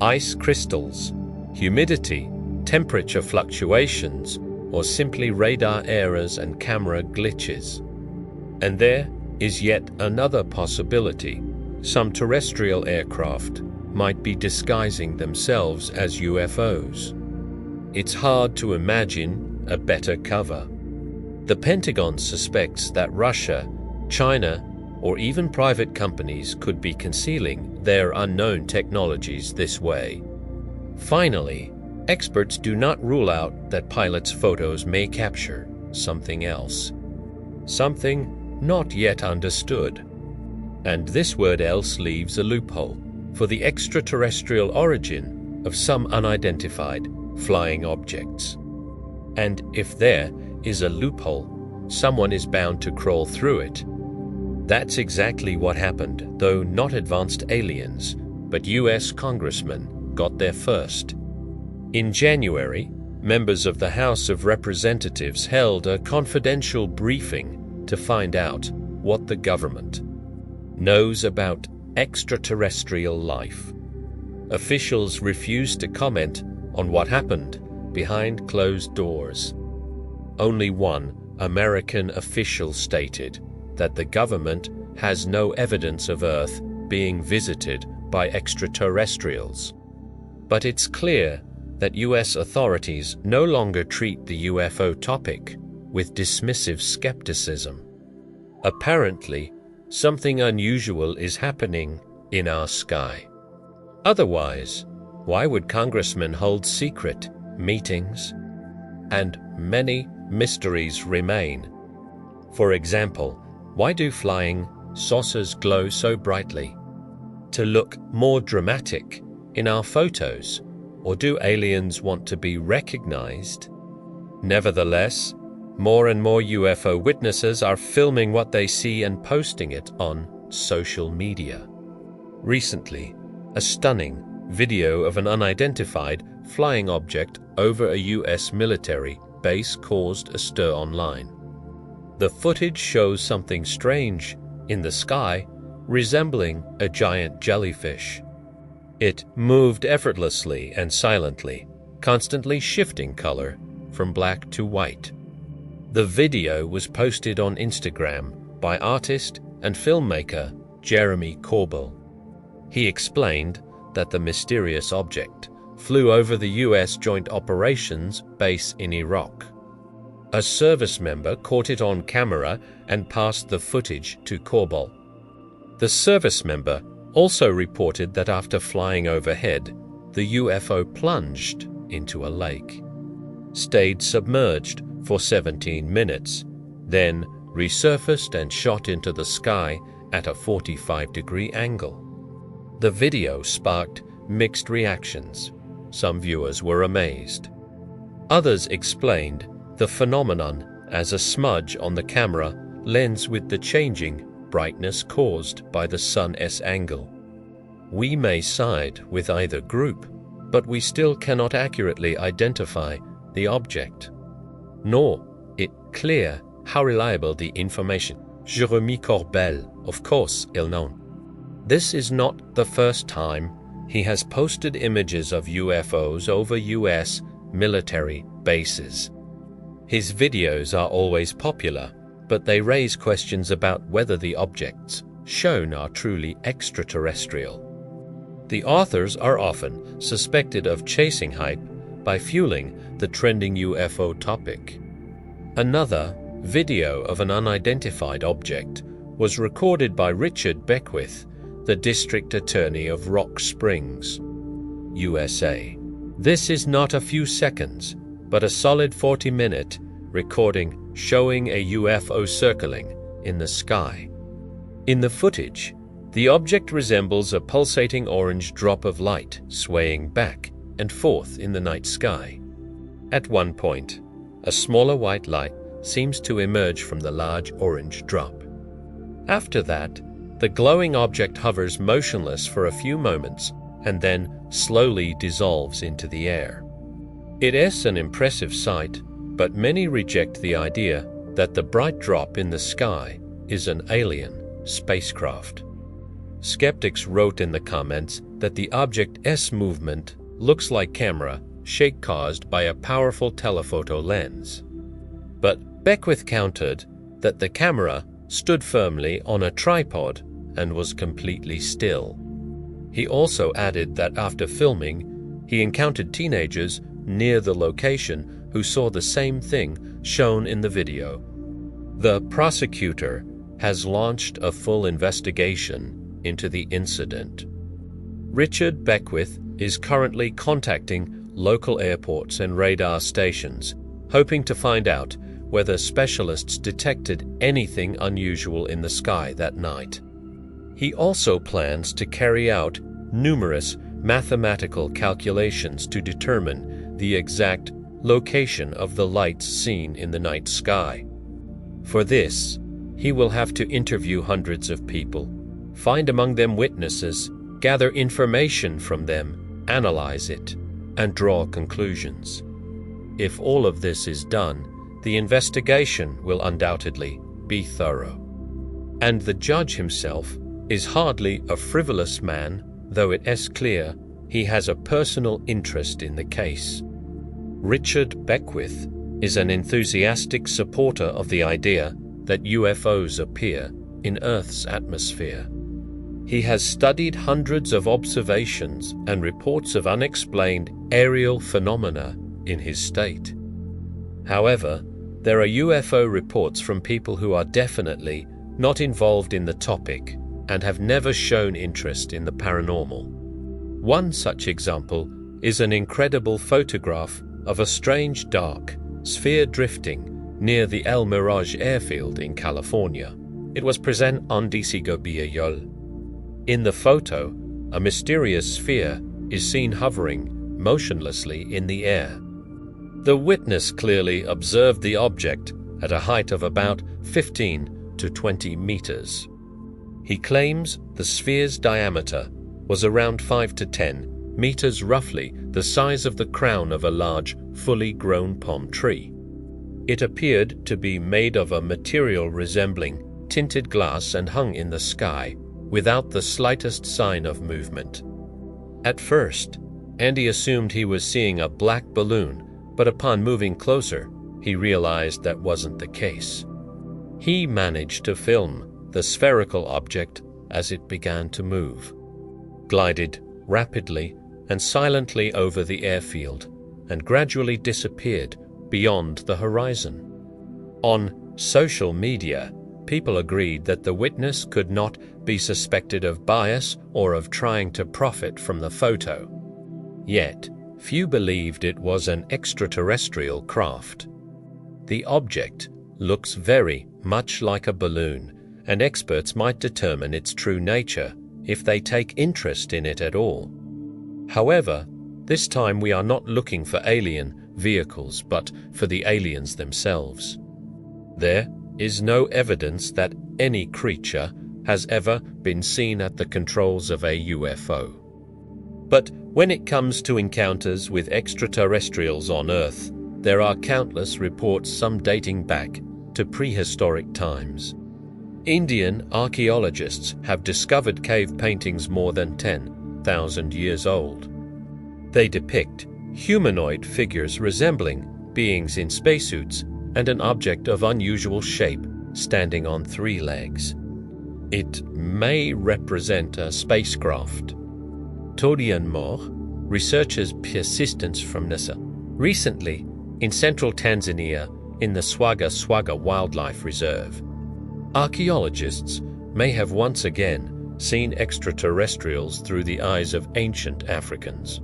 Ice crystals, humidity, temperature fluctuations, or simply radar errors and camera glitches. And there is yet another possibility. Some terrestrial aircraft might be disguising themselves as UFOs. It's hard to imagine a better cover. The Pentagon suspects that Russia, China, or even private companies could be concealing their unknown technologies this way. Finally, experts do not rule out that pilots' photos may capture something else, something not yet understood. And this word else leaves a loophole for the extraterrestrial origin of some unidentified flying objects. And if there is a loophole, someone is bound to crawl through it. That's exactly what happened, though not advanced aliens, but U.S. congressmen got there first. In January, members of the House of Representatives held a confidential briefing to find out what the government knows about extraterrestrial life. Officials refused to comment on what happened behind closed doors. Only one American official stated that the government has no evidence of Earth being visited by extraterrestrials. But it's clear that U.S. authorities no longer treat the UFO topic with dismissive skepticism. Apparently, something unusual is happening in our sky. Otherwise, why would congressmen hold secret meetings? And many mysteries remain. For example, why do flying saucers glow so brightly? To look more dramatic in our photos? Or do aliens want to be recognized? Nevertheless, more and more UFO witnesses are filming what they see and posting it on social media. Recently, a stunning video of an unidentified flying object over a U.S. military base caused a stir online. The footage shows something strange in the sky, resembling a giant jellyfish. It moved effortlessly and silently, constantly shifting color from black to white. The video was posted on Instagram by artist and filmmaker Jeremy Corbell. He explained that the mysterious object flew over the U.S. Joint Operations Base in Iraq. A service member caught it on camera and passed the footage to Corbell. The service member also reported that after flying overhead, the UFO plunged into a lake, stayed submerged for 17 minutes, then resurfaced and shot into the sky at a 45-degree angle. The video sparked mixed reactions. Some viewers were amazed. Others explained the phenomenon as a smudge on the camera lens with the changing brightness caused by the sun's angle. We may side with either group, but we still cannot accurately identify the object, nor it clear how reliable the information. Jérémy Corbel, of course ill-known. This is not the first time he has posted images of UFOs over US military bases. His videos are always popular, but they raise questions about whether the objects shown are truly extraterrestrial. The authors are often suspected of chasing hype by fueling the trending UFO topic. Another video of an unidentified object was recorded by Richard Beckwith, the District Attorney of Rock Springs, USA. This is not a few seconds, but a solid 40-minute recording showing a UFO circling in the sky. In the footage, the object resembles a pulsating orange drop of light swaying back and forth in the night sky. At one point, a smaller white light seems to emerge from the large orange drop. After that, the glowing object hovers motionless for a few moments and then slowly dissolves into the air. It is an impressive sight, but many reject the idea that the bright drop in the sky is an alien spacecraft. Skeptics wrote in the comments that the object's movement looks like camera shake caused by a powerful telephoto lens. But Beckwith countered that the camera stood firmly on a tripod and was completely still. He also added that after filming, he encountered teenagers near the location who saw the same thing shown in the video. The prosecutor has launched a full investigation into the incident. Richard Beckwith is currently contacting local airports and radar stations, hoping to find out whether specialists detected anything unusual in the sky that night. He also plans to carry out numerous mathematical calculations to determine the exact location of the lights seen in the night sky. For this, he will have to interview hundreds of people, find among them witnesses, gather information from them, analyze it, and draw conclusions. If all of this is done, the investigation will undoubtedly be thorough. And the judge himself is hardly a frivolous man, though it is clear he has a personal interest in the case. Richard Beckwith is an enthusiastic supporter of the idea that UFOs appear in Earth's atmosphere. He has studied hundreds of observations and reports of unexplained aerial phenomena in his state. However, there are UFO reports from people who are definitely not involved in the topic and have never shown interest in the paranormal. One such example is an incredible photograph of a strange dark sphere drifting near the El Mirage airfield in California. It was present on Disigo Biayol. In the photo, a mysterious sphere is seen hovering motionlessly in the air. The witness clearly observed the object at a height of about 15 to 20 meters. He claims the sphere's diameter was around 5 to 10 meters, roughly the size of the crown of a large, fully grown palm tree. It appeared to be made of a material resembling tinted glass and hung in the sky without the slightest sign of movement. At first, Andy assumed he was seeing a black balloon, but upon moving closer, he realized that wasn't the case. He managed to film the spherical object as it began to move, glided rapidly and silently over the airfield, and gradually disappeared beyond the horizon. On social media, people agreed that the witness could not be suspected of bias or of trying to profit from the photo. Yet, few believed it was an extraterrestrial craft. The object looks very much like a balloon, and experts might determine its true nature if they take interest in it at all. However, this time we are not looking for alien vehicles, but for the aliens themselves. There is no evidence that any creature has ever been seen at the controls of a UFO. But when it comes to encounters with extraterrestrials on Earth, there are countless reports, some dating back to prehistoric times. Indian archaeologists have discovered cave paintings more than 10,000 years old. They depict humanoid figures resembling beings in spacesuits and an object of unusual shape standing on 3 legs. It may represent a spacecraft. Todian researchers persistence from NASA. Recently, in central Tanzania, in the Swaga Wildlife Reserve, archaeologists may have once again seen extraterrestrials through the eyes of ancient Africans.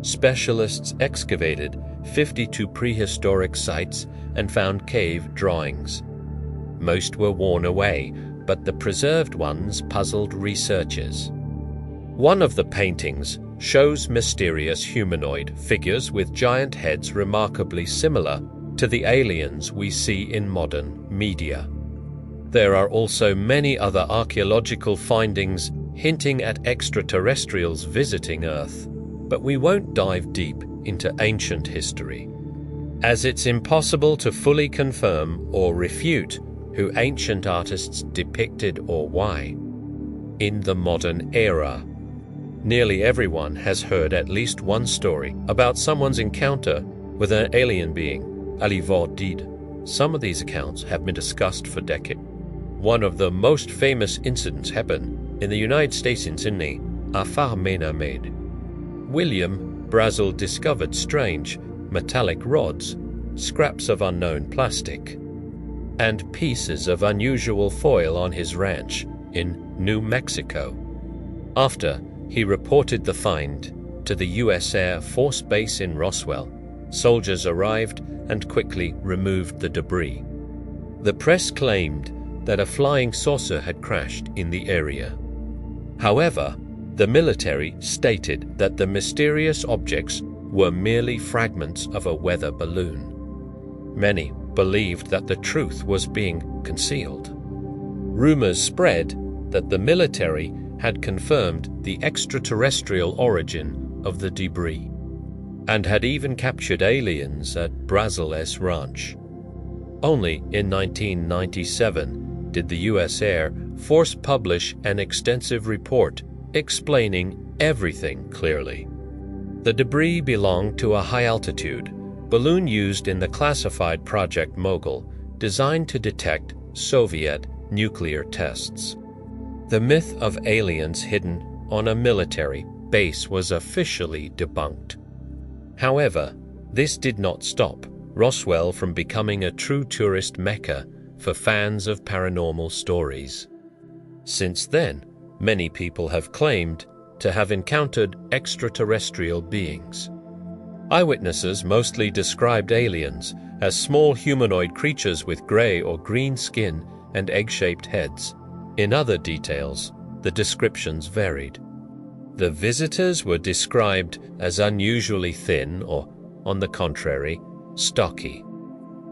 Specialists excavated 52 prehistoric sites and found cave drawings. Most were worn away, but the preserved ones puzzled researchers. One of the paintings shows mysterious humanoid figures with giant heads remarkably similar to the aliens we see in modern media. There are also many other archaeological findings hinting at extraterrestrials visiting Earth, but we won't dive deep into ancient history, as it's impossible to fully confirm or refute who ancient artists depicted or why. In the modern era, nearly everyone has heard at least one story about someone's encounter with an alien being, Alivor-Did. Some of these accounts have been discussed for decades. One of the most famous incidents happened in the United States in Sydney, Afar Mena-Med. William Brazel discovered strange metallic rods, scraps of unknown plastic, and pieces of unusual foil on his ranch in New Mexico. After he reported the find to the U.S. Air Force Base in Roswell, soldiers arrived and quickly removed the debris. The press claimed that a flying saucer had crashed in the area. However, the military stated that the mysterious objects were merely fragments of a weather balloon. Many believed that the truth was being concealed. Rumors spread that the military had confirmed the extraterrestrial origin of the debris and had even captured aliens at Brazel's ranch. Only in 1997 did the U.S. Air Force publish an extensive report explaining everything clearly. The debris belonged to a high-altitude balloon used in the classified Project Mogul, designed to detect Soviet nuclear tests. The myth of aliens hidden on a military base was officially debunked. However, this did not stop Roswell from becoming a true tourist mecca for fans of paranormal stories. Since then, many people have claimed to have encountered extraterrestrial beings. Eyewitnesses mostly described aliens as small humanoid creatures with gray or green skin and egg-shaped heads. In other details, the descriptions varied. The visitors were described as unusually thin or, on the contrary, stocky,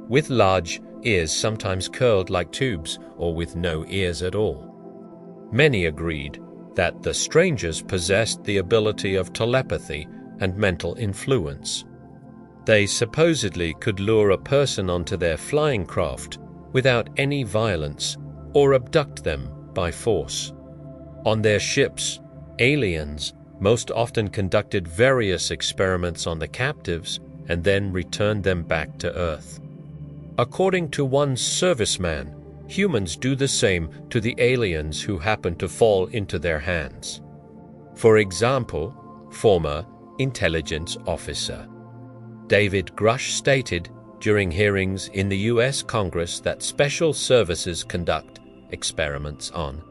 with large ears sometimes curled like tubes or with no ears at all. Many agreed that the strangers possessed the ability of telepathy and mental influence. They supposedly could lure a person onto their flying craft without any violence or abduct them by force. On their ships, aliens most often conducted various experiments on the captives and then returned them back to Earth. According to one serviceman, humans do the same to the aliens who happen to fall into their hands. For example, former intelligence officer David Grush stated during hearings in the U.S. Congress that special services conduct experiments on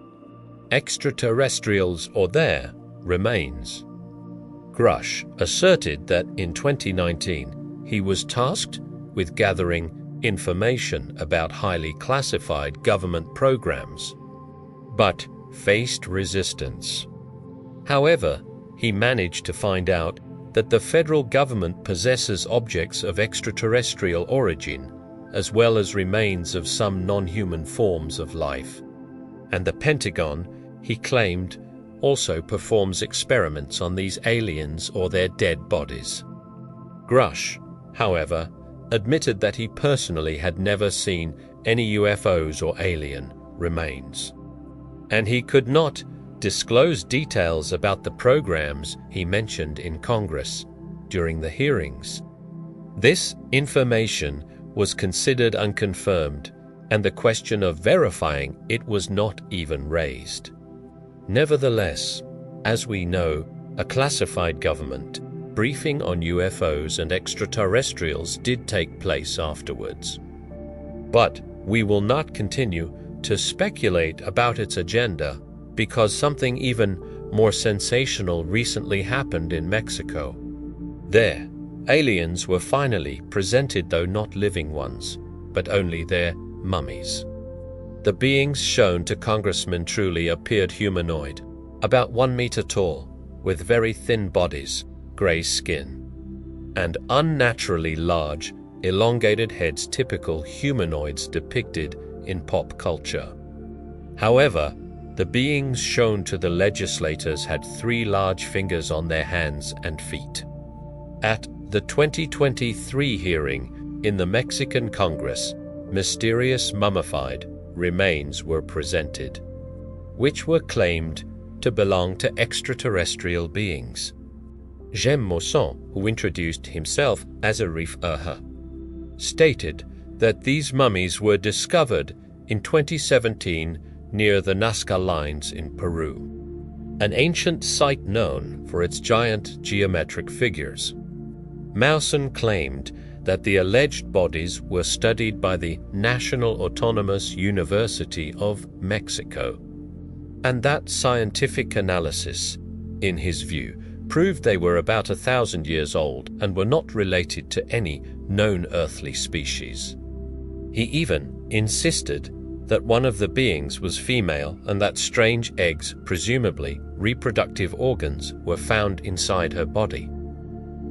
extraterrestrials or their remains. Grush asserted that in 2019 he was tasked with gathering information about highly classified government programs, but faced resistance. However, he managed to find out that the federal government possesses objects of extraterrestrial origin, as well as remains of some non-human forms of life. And the Pentagon, he claimed, also performs experiments on these aliens or their dead bodies. Grush, however, admitted that he personally had never seen any UFOs or alien remains, and he could not disclose details about the programs he mentioned in Congress during the hearings. This information was considered unconfirmed, and the question of verifying it was not even raised. Nevertheless, as we know, a classified government briefing on UFOs and extraterrestrials did take place afterwards. But we will not continue to speculate about its agenda, because something even more sensational recently happened in Mexico. There, aliens were finally presented, though not living ones, but only their mummies. The beings shown to Congressmen truly appeared humanoid, about 1 meter tall, with very thin bodies, grey skin, and unnaturally large, elongated heads typical humanoids depicted in pop culture. However, the beings shown to the legislators had 3 large fingers on their hands and feet. At the 2023 hearing in the Mexican Congress, mysterious mummified remains were presented, which were claimed to belong to extraterrestrial beings. Jem Mosson, who introduced himself as Arif Erha, stated that these mummies were discovered in 2017 near the Nazca Lines in Peru, an ancient site known for its giant geometric figures. Mousen claimed that the alleged bodies were studied by the National Autonomous University of Mexico, and that scientific analysis, in his view, proved they were about 1,000 years old and were not related to any known earthly species. He even insisted that one of the beings was female and that strange eggs, presumably reproductive organs, were found inside her body.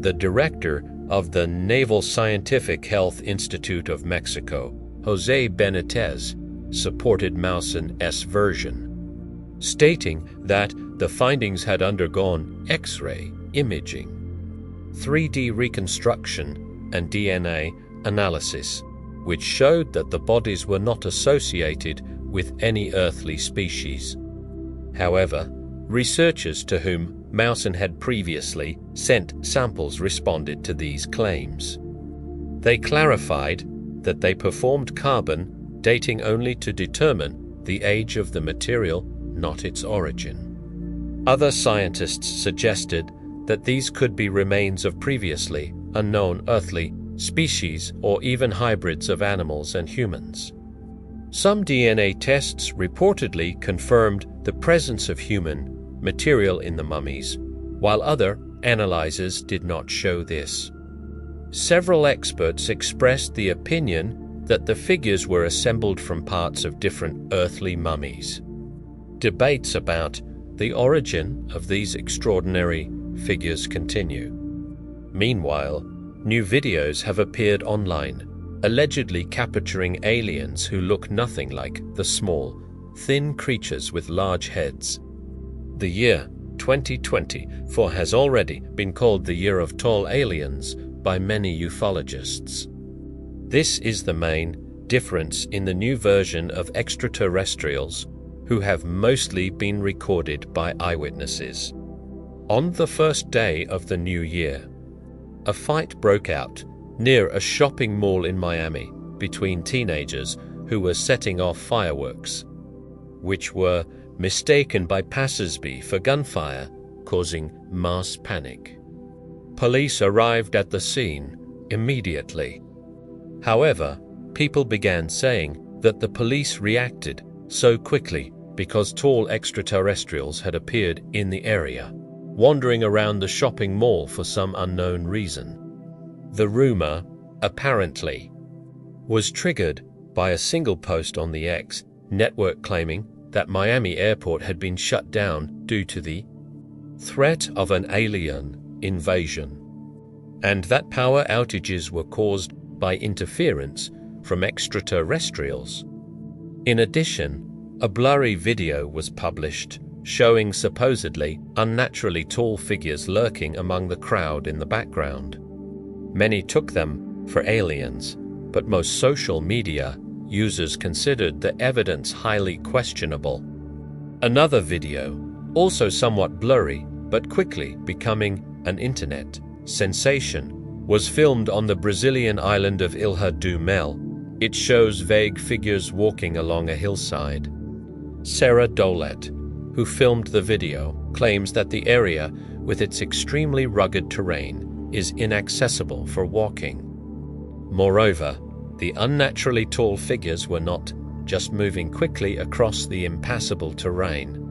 The director of the Naval Scientific Health Institute of Mexico, Jose Benitez, supported Mousen's version, stating that the findings had undergone X-ray imaging, 3D reconstruction, and DNA analysis, which showed that the bodies were not associated with any earthly species. However, researchers to whom Mousen had previously sent samples responded to these claims. They clarified that they performed carbon dating only to determine the age of the material, not its origin. Other scientists suggested that these could be remains of previously unknown earthly species or even hybrids of animals and humans. Some DNA tests reportedly confirmed the presence of human material in the mummies, while other analyzers did not show this. Several experts expressed the opinion that the figures were assembled from parts of different earthly mummies. Debates about the origin of these extraordinary figures continue. Meanwhile, new videos have appeared online, allegedly capturing aliens who look nothing like the small, thin creatures with large heads. The year 2024 has already been called the year of tall aliens by many ufologists. This is the main difference in the new version of extraterrestrials, who have mostly been recorded by eyewitnesses. On the first day of the new year, a fight broke out near a shopping mall in Miami between teenagers who were setting off fireworks, which were mistaken by passers-by for gunfire, causing mass panic. Police arrived at the scene immediately. However, people began saying that the police reacted so quickly because tall extraterrestrials had appeared in the area. wandering around the shopping mall for some unknown reason. The rumor, apparently, was triggered by a single post on the X network claiming that Miami airport had been shut down due to the threat of an alien invasion, and that power outages were caused by interference from extraterrestrials. In addition, a blurry video was published showing supposedly unnaturally tall figures lurking among the crowd in the background. Many took them for aliens, but most social media users considered the evidence highly questionable. Another video, also somewhat blurry but quickly becoming an internet sensation, was filmed on the Brazilian island of Ilha do Mel. It shows vague figures walking along a hillside. Sarah Dolet, who filmed the video, claims that the area, with its extremely rugged terrain, is inaccessible for walking. Moreover, the unnaturally tall figures were not just moving quickly across the impassable terrain.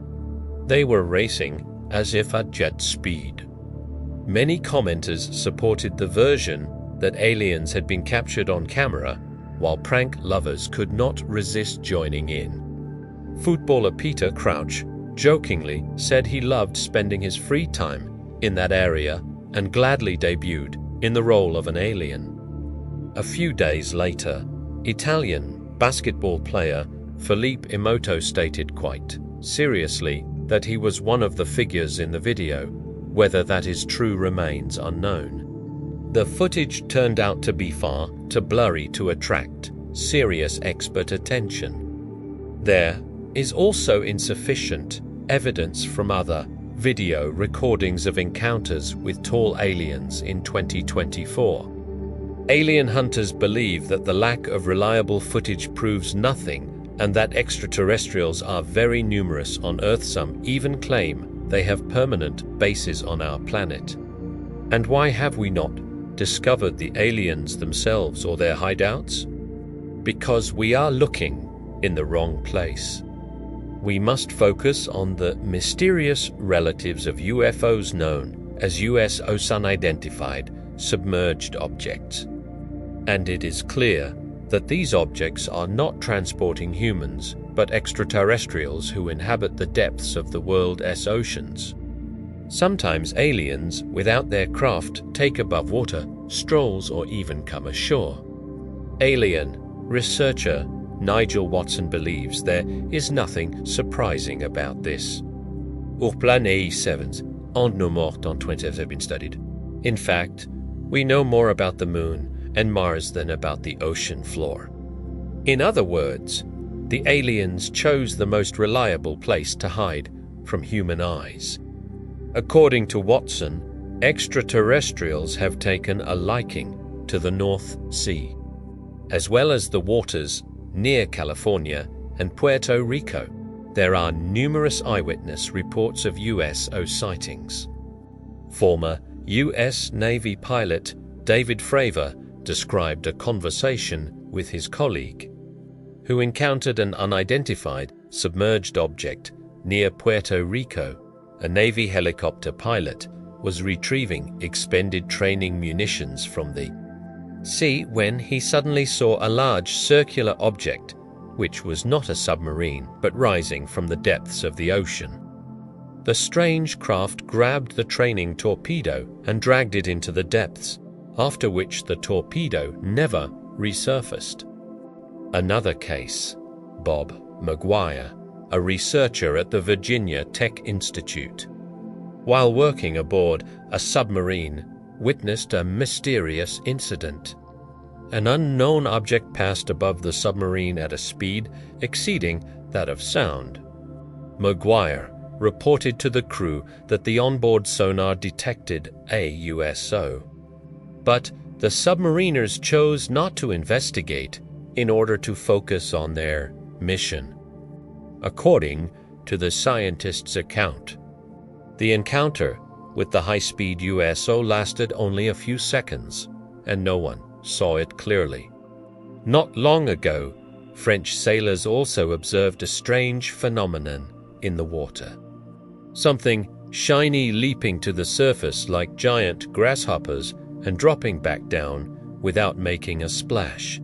They were racing as if at jet speed. Many commenters supported the version that aliens had been captured on camera, while prank lovers could not resist joining in. Footballer Peter Crouch jokingly said he loved spending his free time in that area and gladly debuted in the role of an alien. A few days later, Italian basketball player Filippo Imoto stated quite seriously that he was one of the figures in the video. Whether that is true remains unknown. The footage turned out to be far too blurry to attract serious expert attention. There is also insufficient evidence from other video recordings of encounters with tall aliens in 2024. Alien hunters believe that the lack of reliable footage proves nothing and that extraterrestrials are very numerous on Earth. Some even claim they have permanent bases on our planet. And why have we not discovered the aliens themselves or their hideouts? Because we are looking in the wrong place. We must focus on the mysterious relatives of UFOs known as USOs unidentified submerged objects. And it is clear that these objects are not transporting humans, but extraterrestrials who inhabit the depths of the world's oceans. Sometimes aliens, without their craft, take above water, strolls, or even come ashore. Alien researcher Nigel Watson believes there is nothing surprising about this. Our planète 7 and nos morts en 20 have been studied. In fact, we know more about the moon and Mars than about the ocean floor. In other words, the aliens chose the most reliable place to hide from human eyes. According to Watson, extraterrestrials have taken a liking to the North Sea, as well as the waters near California and Puerto Rico. There are numerous eyewitness reports of USO sightings. Former U.S. Navy pilot David Fravor described a conversation with his colleague, who encountered an unidentified submerged object near Puerto Rico. A Navy helicopter pilot was retrieving expended training munitions from the sea when he suddenly saw a large circular object, which was not a submarine but rising from the depths of the ocean. The strange craft grabbed the training torpedo and dragged it into the depths, after which the torpedo never resurfaced. Another case, Bob McGuire, a researcher at the Virginia Tech Institute, while working aboard a submarine, witnessed a mysterious incident. An unknown object passed above the submarine at a speed exceeding that of sound. McGuire reported to the crew that the onboard sonar detected a USO. But the submariners chose not to investigate in order to focus on their mission. According to the scientist's account, the encounter with the high-speed USO lasted only a few seconds, and no one saw it clearly. Not long ago, French sailors also observed a strange phenomenon in the water. Something shiny leaping to the surface like giant grasshoppers and dropping back down without making a splash.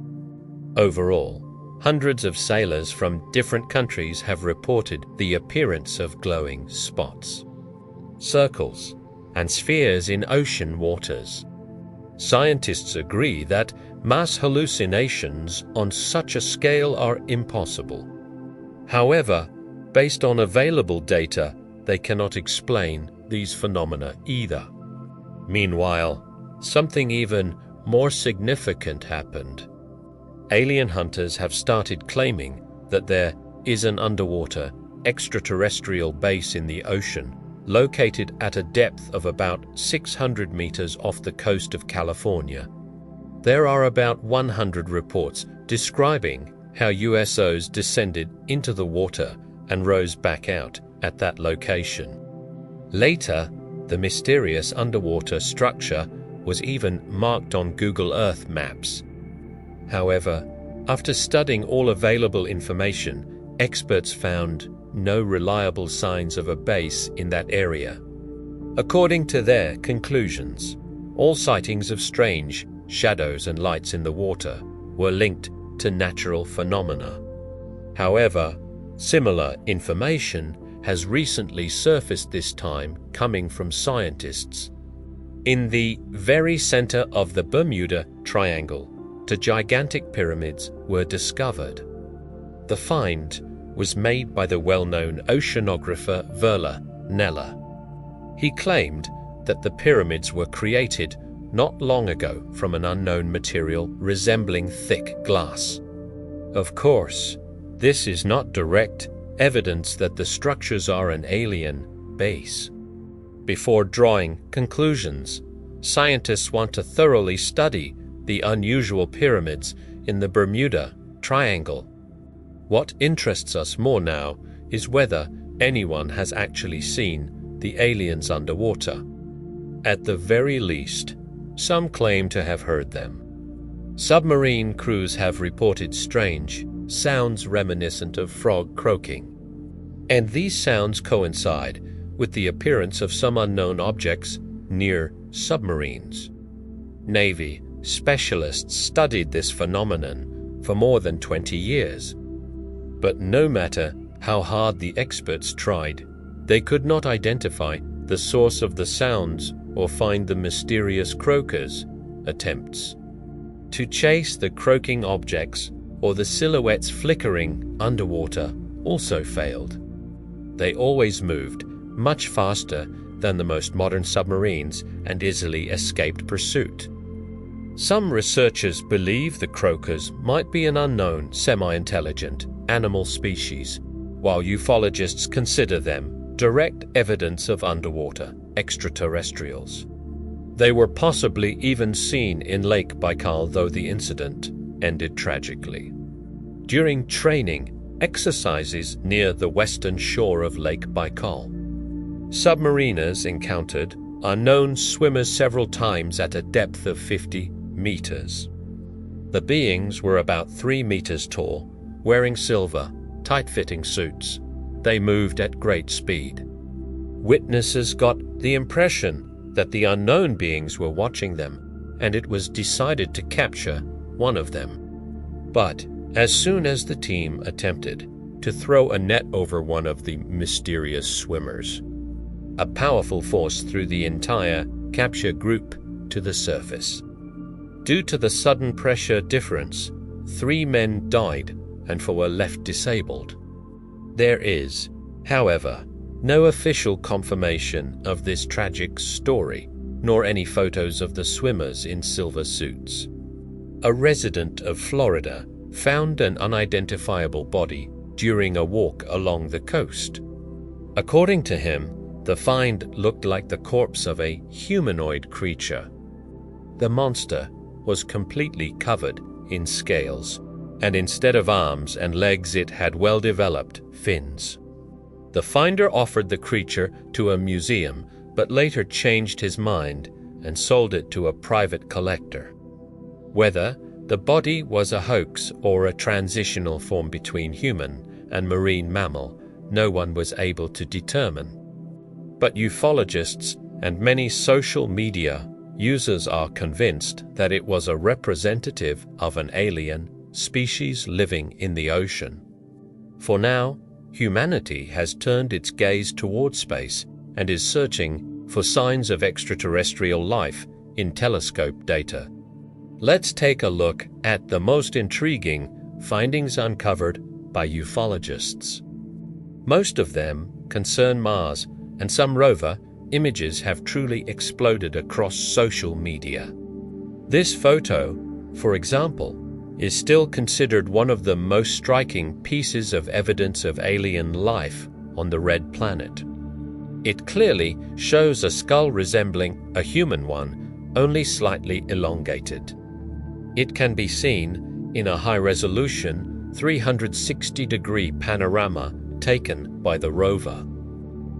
Overall, hundreds of sailors from different countries have reported the appearance of glowing spots, circles, and spheres in ocean waters. Scientists agree that mass hallucinations on such a scale are impossible. However, based on available data, they cannot explain these phenomena either. Meanwhile, something even more significant happened. Alien hunters have started claiming that there is an underwater extraterrestrial base in the ocean, located at a depth of about 600 meters off the coast of California. There are about 100 reports describing how USOs descended into the water and rose back out at that location. Later, the mysterious underwater structure was even marked on Google Earth maps. However, after studying all available information, experts found no reliable signs of a base in that area. According to their conclusions, all sightings of strange shadows and lights in the water were linked to natural phenomena. However, similar information has recently surfaced, this time coming from scientists. In the very center of the Bermuda Triangle, the gigantic pyramids were discovered. The find was made by the well-known oceanographer Verla Nella. He claimed that the pyramids were created not long ago from an unknown material resembling thick glass. Of course, this is not direct evidence that the structures are an alien base. Before drawing conclusions, scientists want to thoroughly study the unusual pyramids in the Bermuda Triangle. What interests us more now is whether anyone has actually seen the aliens underwater. At the very least, some claim to have heard them. Submarine crews have reported strange sounds reminiscent of frog croaking, and these sounds coincide with the appearance of some unknown objects near submarines. Navy specialists studied this phenomenon for more than 20 years. But no matter how hard the experts tried, they could not identify the source of the sounds or find the mysterious croakers' attempts to chase the croaking objects or the silhouettes flickering underwater also failed. They always moved much faster than the most modern submarines and easily escaped pursuit. Some researchers believe the croakers might be an unknown semi-intelligent animal species, while ufologists consider them direct evidence of underwater extraterrestrials. They were possibly even seen in Lake Baikal, though the incident ended tragically. During training exercises near the western shore of Lake Baikal, submariners encountered unknown swimmers several times at a depth of 50 meters. The beings were about 3 meters tall, wearing silver, tight-fitting suits. They moved at great speed. Witnesses got the impression that the unknown beings were watching them, and it was decided to capture one of them. But as soon as the team attempted to throw a net over one of the mysterious swimmers, a powerful force threw the entire capture group to the surface. Due to the sudden pressure difference, 3 men died and 4 were left disabled. There is, however, no official confirmation of this tragic story, nor any photos of the swimmers in silver suits. A resident of Florida found an unidentifiable body during a walk along the coast. According to him, the find looked like the corpse of a humanoid creature. The monster was completely covered in scales, and instead of arms and legs it had well-developed fins. The finder offered the creature to a museum, but later changed his mind and sold it to a private collector. Whether the body was a hoax or a transitional form between human and marine mammal, no one was able to determine. But ufologists and many social media users are convinced that it was a representative of an alien species living in the ocean. For now, humanity has turned its gaze toward space and is searching for signs of extraterrestrial life in telescope data. Let's take a look at the most intriguing findings uncovered by ufologists. Most of them concern Mars, and some rover images have truly exploded across social media. This photo, for example, is still considered one of the most striking pieces of evidence of alien life on the red planet. It clearly shows a skull resembling a human one, only slightly elongated. It can be seen in a high-resolution 360-degree panorama taken by the rover.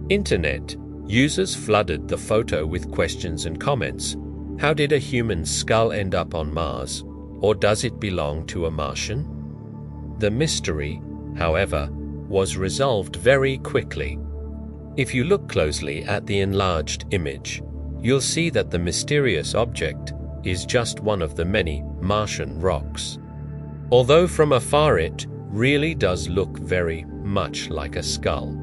Internet users flooded the photo with questions and comments. How did a human skull end up on Mars? Or does it belong to a Martian? The mystery, however, was resolved very quickly. If you look closely at the enlarged image, you'll see that the mysterious object is just one of the many Martian rocks. Although from afar it really does look very much like a skull.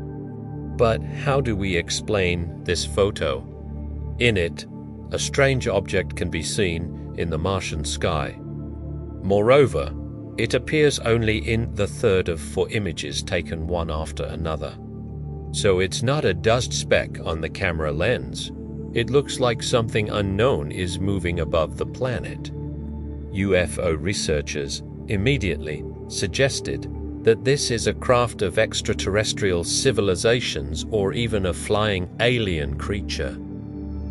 But how do we explain this photo? In it, a strange object can be seen in the Martian sky. Moreover, it appears only in the third of 4 images taken one after another. So it's not a dust speck on the camera lens. It looks like something unknown is moving above the planet. UFO researchers immediately suggested that this is a craft of extraterrestrial civilizations or even a flying alien creature.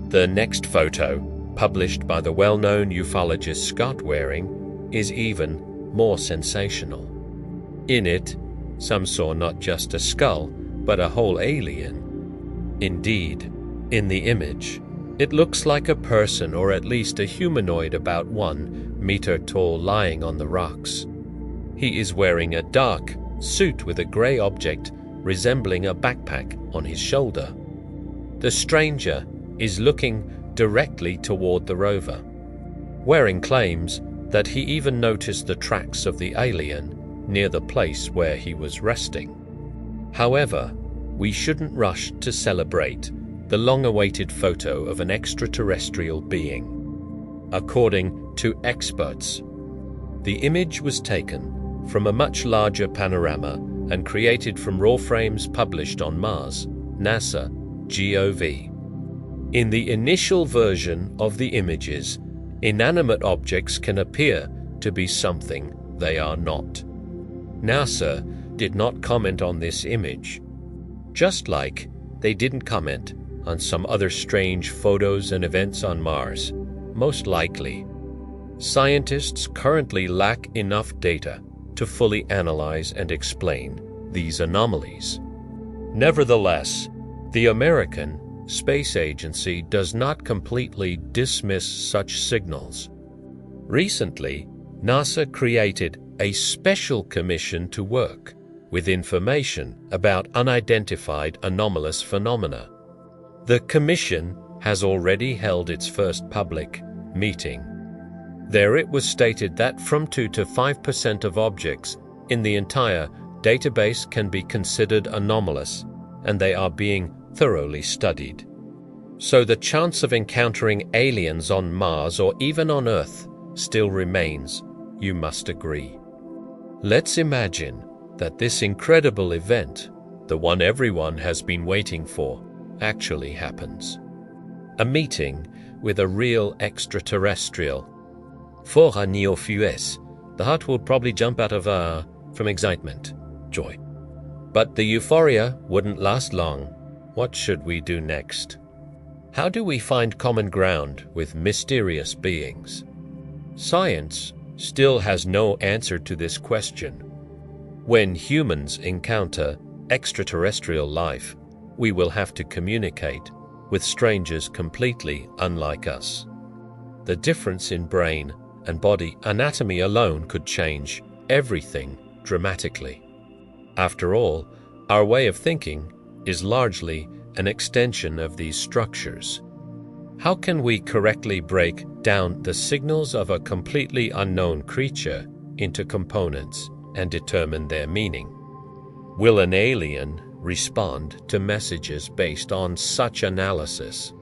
The next photo, published by the well-known ufologist Scott Waring, is even more sensational. In it, some saw not just a skull, but a whole alien. Indeed, in the image, it looks like a person or at least a humanoid about 1 meter tall lying on the rocks. He is wearing a dark suit with a grey object resembling a backpack on his shoulder. The stranger is looking directly toward the rover. Waring claims that he even noticed the tracks of the alien near the place where he was resting. However, we shouldn't rush to celebrate the long-awaited photo of an extraterrestrial being. According to experts, the image was taken from a much larger panorama and created from raw frames published on Mars, NASA, GOV. In the initial version of the images, inanimate objects can appear to be something they are not. NASA did not comment on this image, just like they didn't comment on some other strange photos and events on Mars. Most likely, scientists currently lack enough data to fully analyze and explain these anomalies. Nevertheless, the American Space Agency does not completely dismiss such signals. Recently, NASA created a special commission to work with information about unidentified anomalous phenomena. The commission has already held its first public meeting. There it was stated that from 2 to 5% of objects in the entire database can be considered anomalous, and they are being thoroughly studied. So the chance of encountering aliens on Mars or even on Earth still remains, you must agree. Let's imagine that this incredible event, the one everyone has been waiting for, actually happens. A meeting with a real extraterrestrial. For a néophyte, the heart will probably jump out of from excitement, joy. But the euphoria wouldn't last long. What should we do next? How do we find common ground with mysterious beings? Science still has no answer to this question. When humans encounter extraterrestrial life, we will have to communicate with strangers completely unlike us. The difference in brain and body anatomy alone could change everything dramatically. After all, our way of thinking is largely an extension of these structures. How can we correctly break down the signals of a completely unknown creature into components and determine their meaning? Will an alien respond to messages based on such analysis?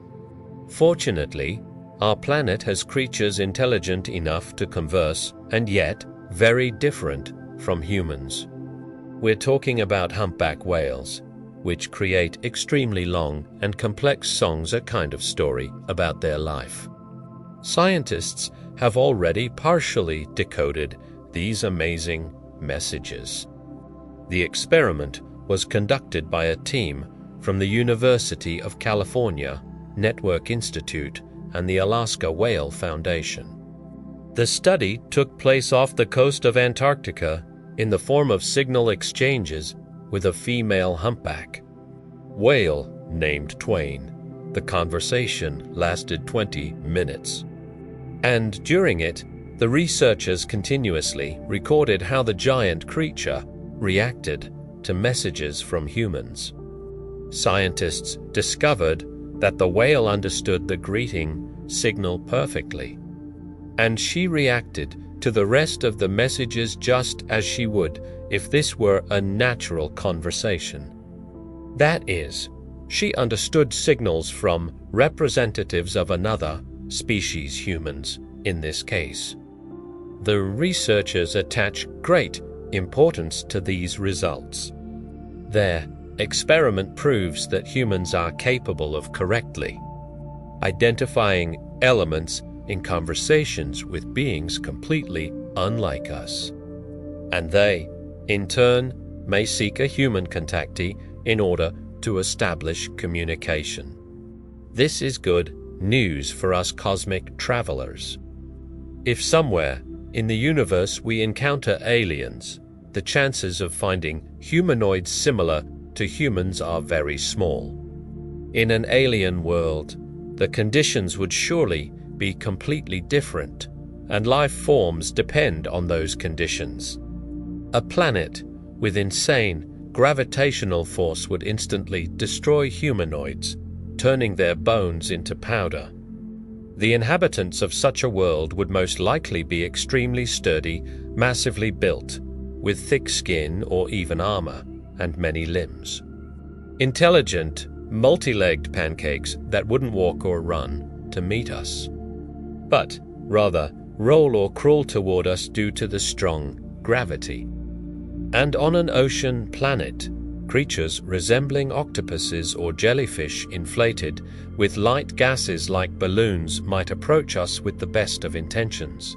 Fortunately, our planet has creatures intelligent enough to converse and yet very different from humans. We're talking about humpback whales, which create extremely long and complex songs, a kind of story about their life. Scientists have already partially decoded these amazing messages. The experiment was conducted by a team from the University of California, Network Institute, and the Alaska Whale Foundation. The study took place off the coast of Antarctica in the form of signal exchanges with a female humpback whale named Twain. The conversation lasted 20 minutes. And during it, the researchers continuously recorded how the giant creature reacted to messages from humans. Scientists discovered that the whale understood the greeting signal perfectly, and she reacted to the rest of the messages just as she would if this were a natural conversation. That is, she understood signals from representatives of another species, humans in this case. The researchers attach great importance to these results. Their experiment proves that humans are capable of correctly identifying elements in conversations with beings completely unlike us. And they, in turn, may seek a human contactee in order to establish communication. This is good news for us cosmic travelers. If somewhere in the universe we encounter aliens, the chances of finding humanoids similar to humans are very small. In an alien world, the conditions would surely be completely different, and life forms depend on those conditions. A planet with insane gravitational force would instantly destroy humanoids, turning their bones into powder. The inhabitants of such a world would most likely be extremely sturdy, massively built, with thick skin or even armor, and many limbs. Intelligent, multi-legged pancakes that wouldn't walk or run to meet us, but rather roll or crawl toward us due to the strong gravity. And on an ocean planet, creatures resembling octopuses or jellyfish inflated with light gases like balloons might approach us with the best of intentions.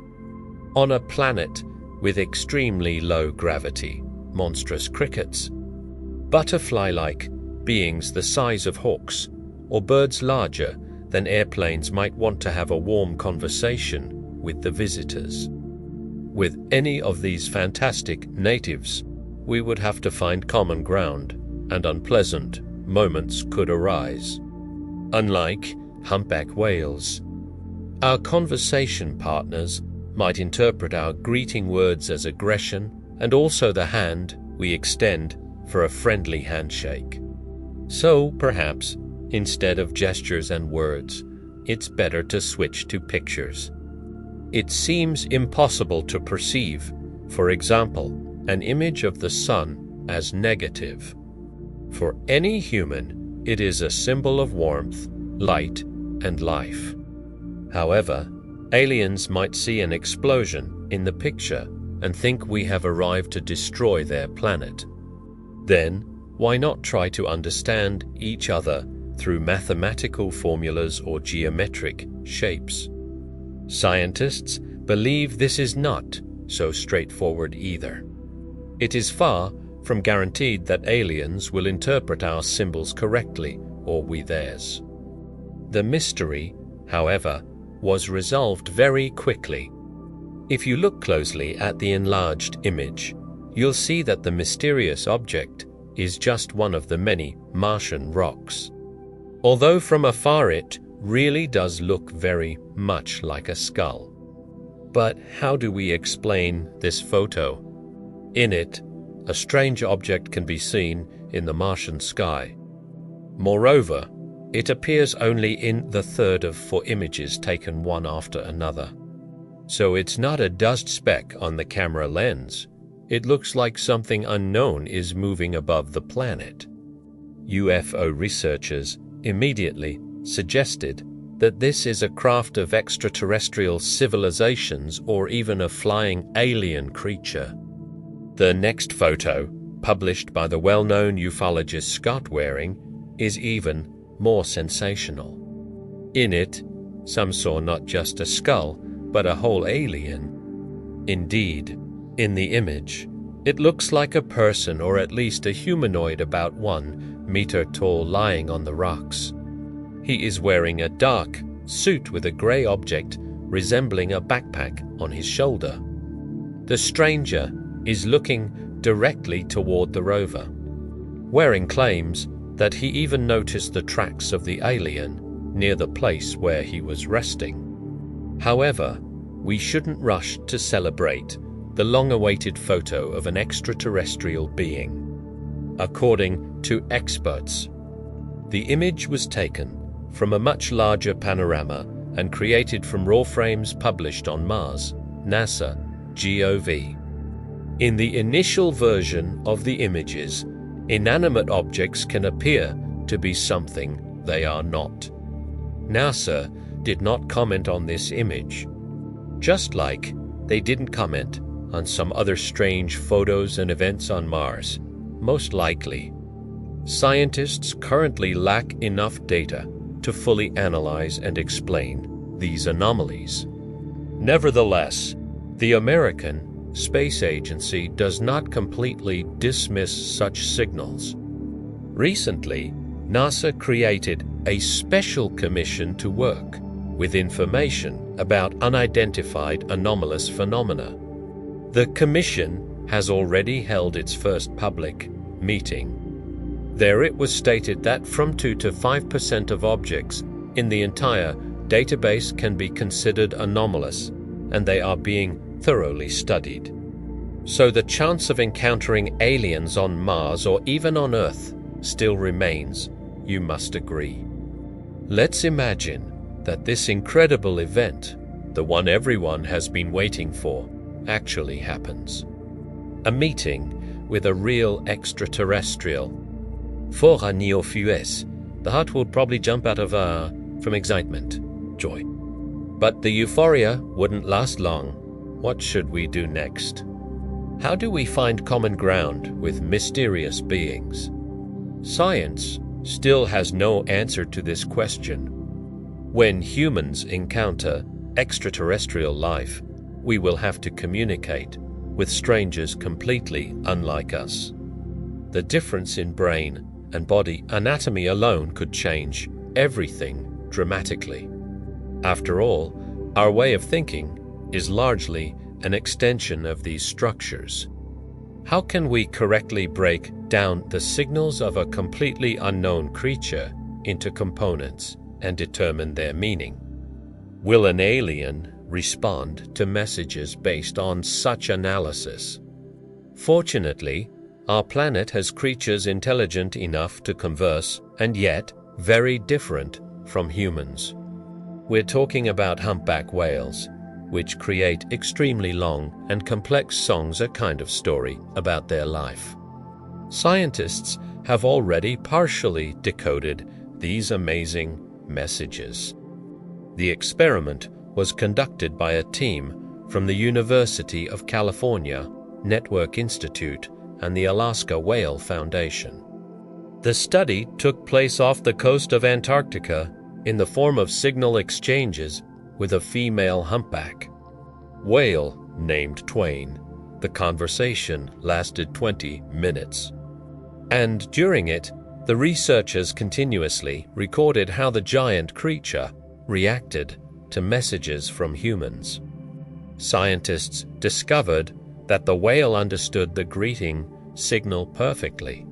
On a planet with extremely low gravity, monstrous crickets, butterfly-like beings the size of hawks, or birds larger than airplanes might want to have a warm conversation with the visitors. With any of these fantastic natives, we would have to find common ground, and unpleasant moments could arise. Unlike humpback whales, our conversation partners might interpret our greeting words as aggression and also the hand we extend for a friendly handshake. So, perhaps, instead of gestures and words, it's better to switch to pictures. It seems impossible to perceive, for example, an image of the sun as negative. For any human, it is a symbol of warmth, light, and life. However, aliens might see an explosion in the picture and think we have arrived to destroy their planet. Then, why not try to understand each other through mathematical formulas or geometric shapes? Scientists believe this is not so straightforward either. It is far from guaranteed that aliens will interpret our symbols correctly, or we theirs. The mystery, however, was resolved very quickly. If you look closely at the enlarged image, you'll see that the mysterious object is just one of the many Martian rocks. Although from afar it really does look very much like a skull. But how do we explain this photo? In it, a strange object can be seen in the Martian sky. Moreover, it appears only in the third of 4 images taken one after another. So it's not a dust speck on the camera lens. It looks like something unknown is moving above the planet. UFO researchers immediately suggested that this is a craft of extraterrestrial civilizations or even a flying alien creature. The next photo, published by the well-known ufologist Scott Waring, is even more sensational. In it, some saw not just a skull, but a whole alien. Indeed, in the image, it looks like a person or at least a humanoid about 1 meter tall lying on the rocks. He is wearing a dark suit with a grey object resembling a backpack on his shoulder. The stranger is looking directly toward the rover. Waring claims that he even noticed the tracks of the alien near the place where he was resting. However, we shouldn't rush to celebrate the long-awaited photo of an extraterrestrial being. According to experts, the image was taken from a much larger panorama and created from raw frames published on Mars, NASA, GOV. In the initial version of the images, inanimate objects can appear to be something they are not. NASA did not comment on this image, just like they didn't comment on some other strange photos and events on Mars. Most likely, scientists currently lack enough data to fully analyze and explain these anomalies. Nevertheless, the American Space Agency does not completely dismiss such signals. Recently, NASA created a special commission to work with information about unidentified anomalous phenomena. The commission has already held its first public meeting. There it was stated that from 2 to 5% of objects in the entire database can be considered anomalous, and they are being thoroughly studied. So the chance of encountering aliens on Mars or even on Earth still remains, you must agree. Let's imagine that this incredible event, the one everyone has been waiting for, actually happens. A meeting with a real extraterrestrial. For a néophyte, the heart will probably jump out of from excitement, joy. But the euphoria wouldn't last long. What should we do next? How do we find common ground with mysterious beings? Science still has no answer to this question. When humans encounter extraterrestrial life, we will have to communicate with strangers completely unlike us. The difference in brain and body anatomy alone could change everything dramatically. After all, our way of thinking is largely an extension of these structures. How can we correctly break down the signals of a completely unknown creature into components and determine their meaning? Will an alien respond to messages based on such analysis? Fortunately, our planet has creatures intelligent enough to converse and yet very different from humans. We're talking about humpback whales, which create extremely long and complex songs, a kind of story about their life. Scientists have already partially decoded these amazing messages. The experiment was conducted by a team from the University of California, Network Institute, and the Alaska Whale Foundation. The study took place off the coast of Antarctica in the form of signal exchanges with a female humpback whale named Twain. The conversation lasted 20 minutes. And during it, the researchers continuously recorded how the giant creature reacted to messages from humans. Scientists discovered that the whale understood the greeting signal perfectly,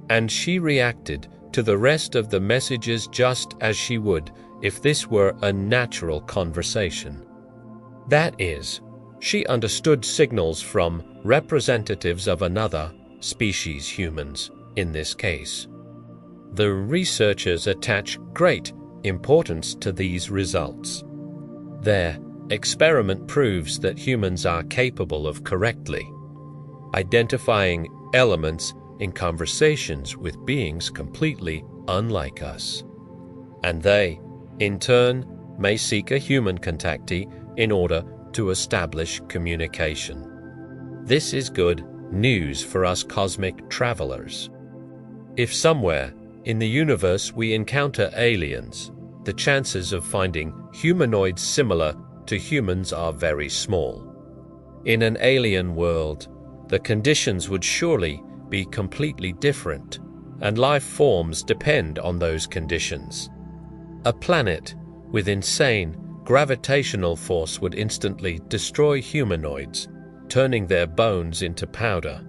and she reacted to the rest of the messages just as she would if this were a natural conversation. That is, she understood signals from representatives of another species, humans in this case. the researchers attach great importance to these results. Their experiment proves that humans are capable of correctly identifying elements in conversations with beings completely unlike us. And they, in turn, may seek a human contactee in order to establish communication. This is good news for us cosmic travelers. If somewhere in the universe we encounter aliens, the chances of finding humanoids similar to humans are very small. In an alien world, the conditions would surely be completely different, and life forms depend on those conditions. A planet with insane gravitational force would instantly destroy humanoids, turning their bones into powder.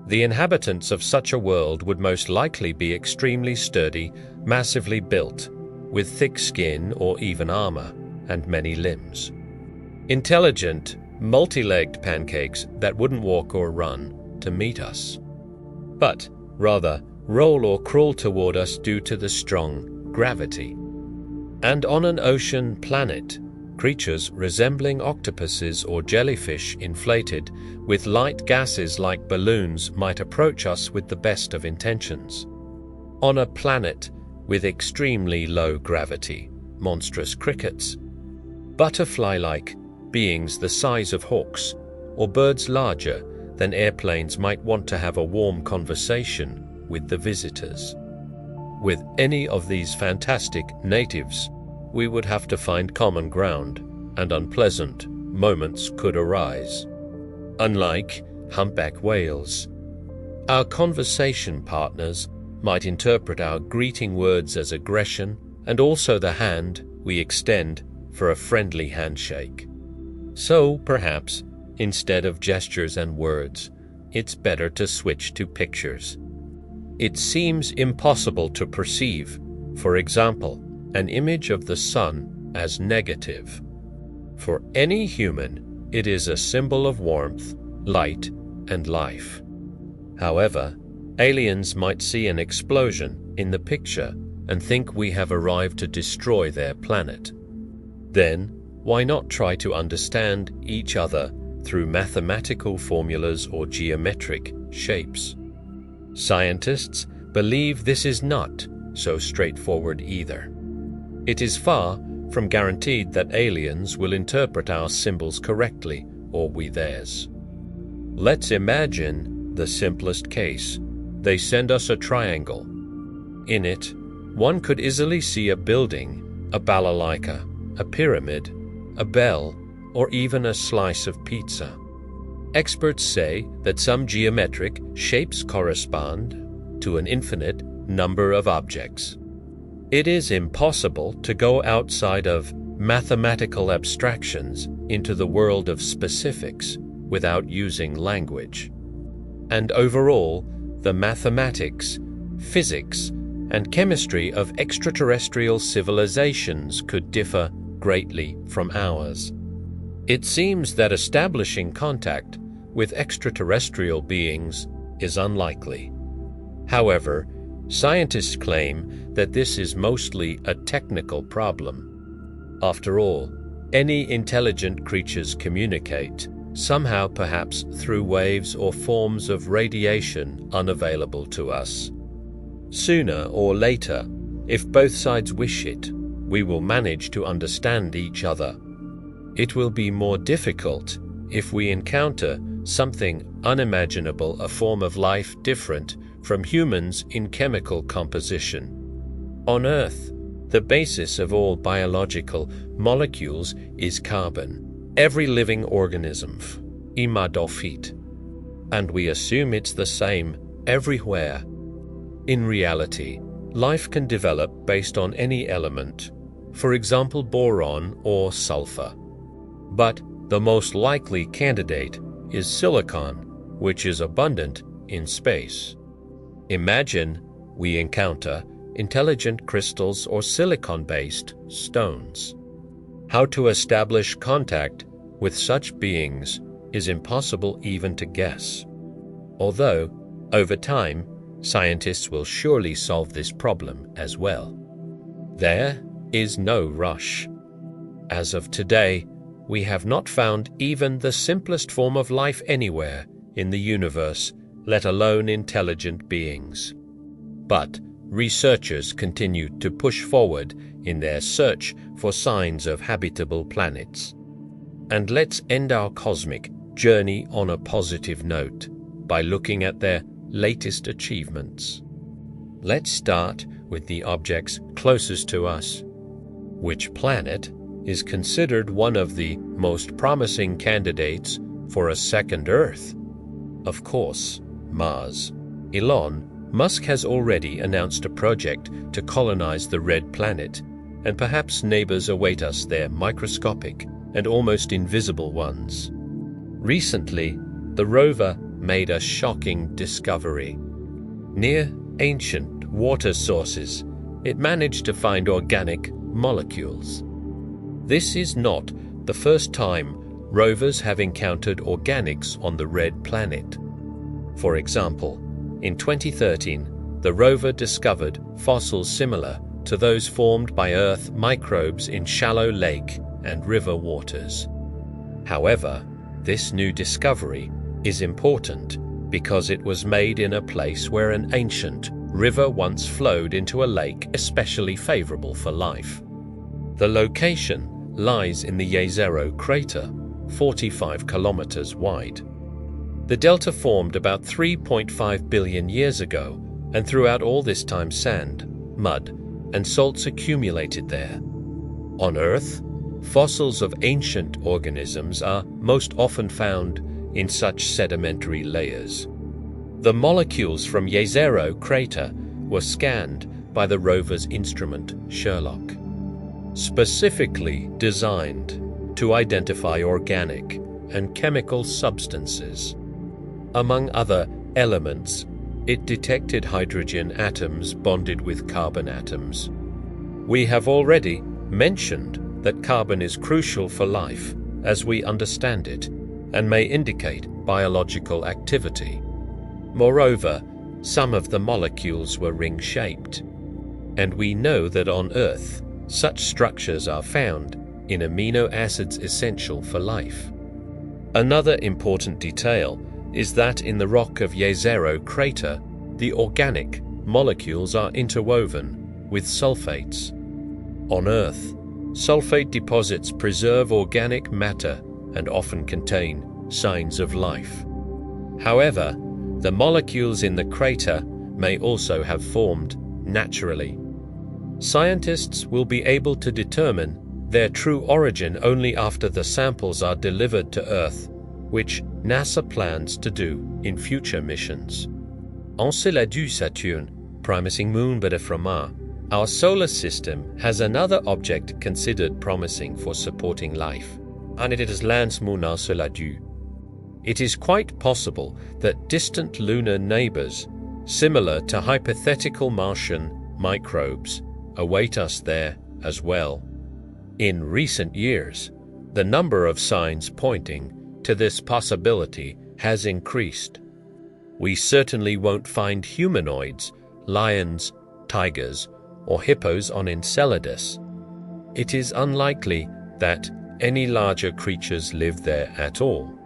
The inhabitants of such a world would most likely be extremely sturdy, massively built, with thick skin or even armor, and many limbs. Intelligent, multi-legged pancakes that wouldn't walk or run to meet us, but rather roll or crawl toward us due to the strong gravity. And on an ocean planet, creatures resembling octopuses or jellyfish inflated with light gases like balloons might approach us with the best of intentions. On a planet with extremely low gravity, monstrous crickets, butterfly-like beings the size of hawks, or birds larger than airplanes might want to have a warm conversation with the visitors. With any of these fantastic natives, we would have to find common ground, and unpleasant moments could arise. Unlike humpback whales, our conversation partners might interpret our greeting words as aggression and also the hand we extend for a friendly handshake. So, perhaps, instead of gestures and words, it's better to switch to pictures. It seems impossible to perceive, for example, an image of the sun as negative. For any human, it is a symbol of warmth, light, and life. However, aliens might see an explosion in the picture and think we have arrived to destroy their planet. Then, why not try to understand each other through mathematical formulas or geometric shapes? Scientists believe this is not so straightforward either. It is far from guaranteed that aliens will interpret our symbols correctly or we theirs. Let's imagine the simplest case. They send us a triangle. In it, one could easily see a building, a balalaika, a pyramid, a bell, or even a slice of pizza. Experts say that some geometric shapes correspond to an infinite number of objects. It is impossible to go outside of mathematical abstractions into the world of specifics without using language. And overall, the mathematics, physics, and chemistry of extraterrestrial civilizations could differ greatly from ours. It seems that establishing contact with extraterrestrial beings is unlikely. However, scientists claim that this is mostly a technical problem. After all, any intelligent creatures communicate, somehow perhaps through waves or forms of radiation unavailable to us. Sooner or later, if both sides wish it, we will manage to understand each other. It will be more difficult if we encounter something unimaginable, a form of life different from humans in chemical composition. On Earth, the basis of all biological molecules is carbon. Every living organism, imadofit, and we assume it's the same everywhere. In reality, life can develop based on any element, for example boron or sulfur. But the most likely candidate is silicon, which is abundant in space. Imagine we encounter intelligent crystals or silicon-based stones. How to establish contact with such beings is impossible even to guess. Although, over time, Scientists will surely solve this problem as well. There is no rush. As of today, we have not found even the simplest form of life anywhere in the universe, let alone intelligent beings. But researchers continue to push forward in their search for signs of habitable planets. And let's end our cosmic journey on a positive note by looking at their latest achievements. Let's start with the objects closest to us. Which planet is considered one of the most promising candidates for a second Earth? Of course, Mars. Elon Musk has already announced a project to colonize the red planet, and perhaps neighbors await us there, microscopic and almost invisible ones. Recently, the rover made a shocking discovery. Near ancient water sources, it managed to find organic molecules. This is not the first time rovers have encountered organics on the red planet. For example, in 2013, the rover discovered fossils similar to those formed by Earth microbes in shallow lake and river waters. However, this new discovery is important because it was made in a place where an ancient river once flowed into a lake especially favorable for life. The location lies in the Jezero crater, 45 kilometers wide. The delta formed about 3.5 billion years ago, and throughout all this time sand, mud, and salts accumulated there. On Earth, fossils of ancient organisms are most often found in such sedimentary layers. The molecules from Jezero crater were scanned by the rover's instrument Sherlock, specifically designed to identify organic and chemical substances. Among other elements, it detected hydrogen atoms bonded with carbon atoms. We have already mentioned that carbon is crucial for life as we understand it and may indicate biological activity. Moreover, some of the molecules were ring-shaped, and we know that on Earth, such structures are found in amino acids essential for life. Another important detail is that in the rock of Jezero crater, the organic molecules are interwoven with sulfates. On Earth, sulfate deposits preserve organic matter and often contain signs of life. However, the molecules in the crater may also have formed naturally. Scientists will be able to determine their true origin only after the samples are delivered to Earth, which NASA plans to do in future missions. Enceladu Saturn, promising moon but from Mars, our solar system has another object considered promising for supporting life, and it is Lance Moon Enceladu. It is quite possible that distant lunar neighbors, similar to hypothetical Martian microbes, await us there as well. In recent years, the number of signs pointing to this possibility has increased. We certainly won't find humanoids, lions, tigers, or hippos on Enceladus. It is unlikely that any larger creatures live there at all.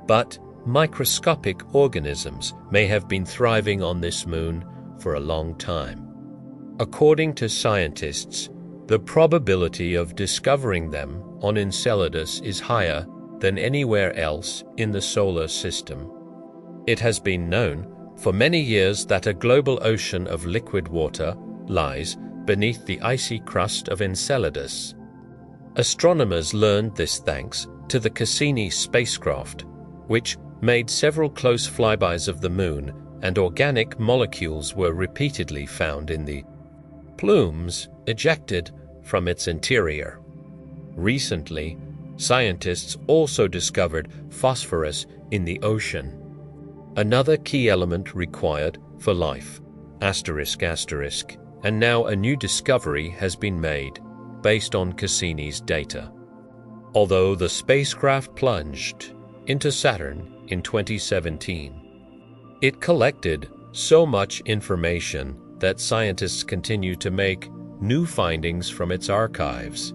But microscopic organisms may have been thriving on this moon for a long time. According to scientists, the probability of discovering them on Enceladus is higher than anywhere else in the solar system. It has been known for many years that a global ocean of liquid water lies beneath the icy crust of Enceladus. Astronomers learned this thanks to the Cassini spacecraft, which made several close flybys of the moon, and organic molecules were repeatedly found in the plumes ejected from its interior. Recently, scientists also discovered phosphorus in the ocean, another key element required for life, ***, and now a new discovery has been made based on Cassini's data. Although the spacecraft plunged into Saturn in 2017, it collected so much information that scientists continue to make new findings from its archives.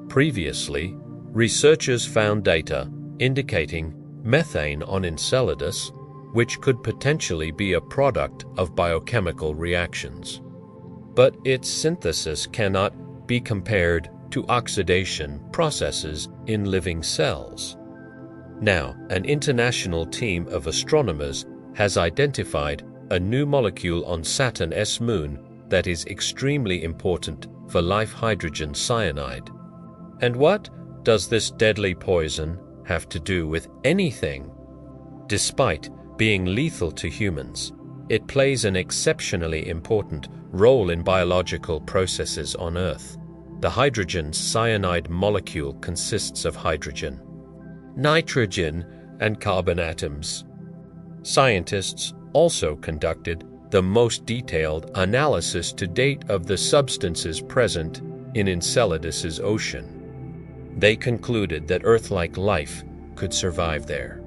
Previously, researchers found data indicating methane on Enceladus, which could potentially be a product of biochemical reactions. But its synthesis cannot be compared to oxidation processes in living cells. Now, an international team of astronomers has identified a new molecule on Saturn's moon that is extremely important for life: hydrogen cyanide. And what does this deadly poison have to do with anything? Despite being lethal to humans, it plays an exceptionally important role in biological processes on Earth. The hydrogen cyanide molecule consists of hydrogen, nitrogen, and carbon atoms. Scientists also conducted the most detailed analysis to date of the substances present in Enceladus's ocean. They concluded that Earth-like life could survive there.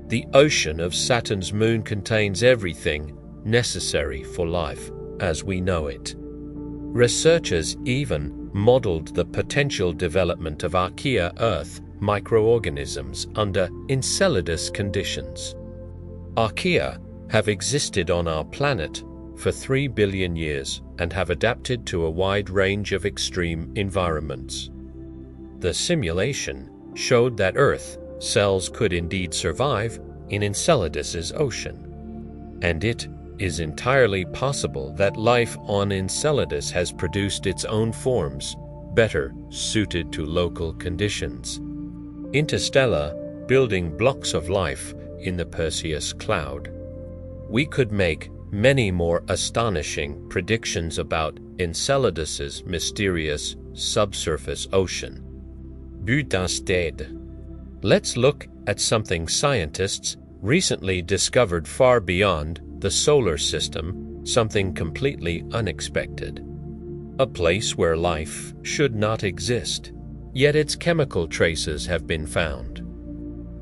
The ocean of Saturn's moon contains everything necessary for life as we know it. Researchers even modeled the potential development of archaea Earth microorganisms under Enceladus conditions. Archaea have existed on our planet for 3 billion years and have adapted to a wide range of extreme environments. The simulation showed that Earth cells could indeed survive in Enceladus's ocean, and it is entirely possible that life on Enceladus has produced its own forms better suited to local conditions. Interstellar building blocks of life in the Perseus cloud. We could make many more astonishing predictions about Enceladus's mysterious subsurface ocean. But instead, let's look at something scientists recently discovered far beyond the solar system, something completely unexpected. A place where life should not exist, yet its chemical traces have been found.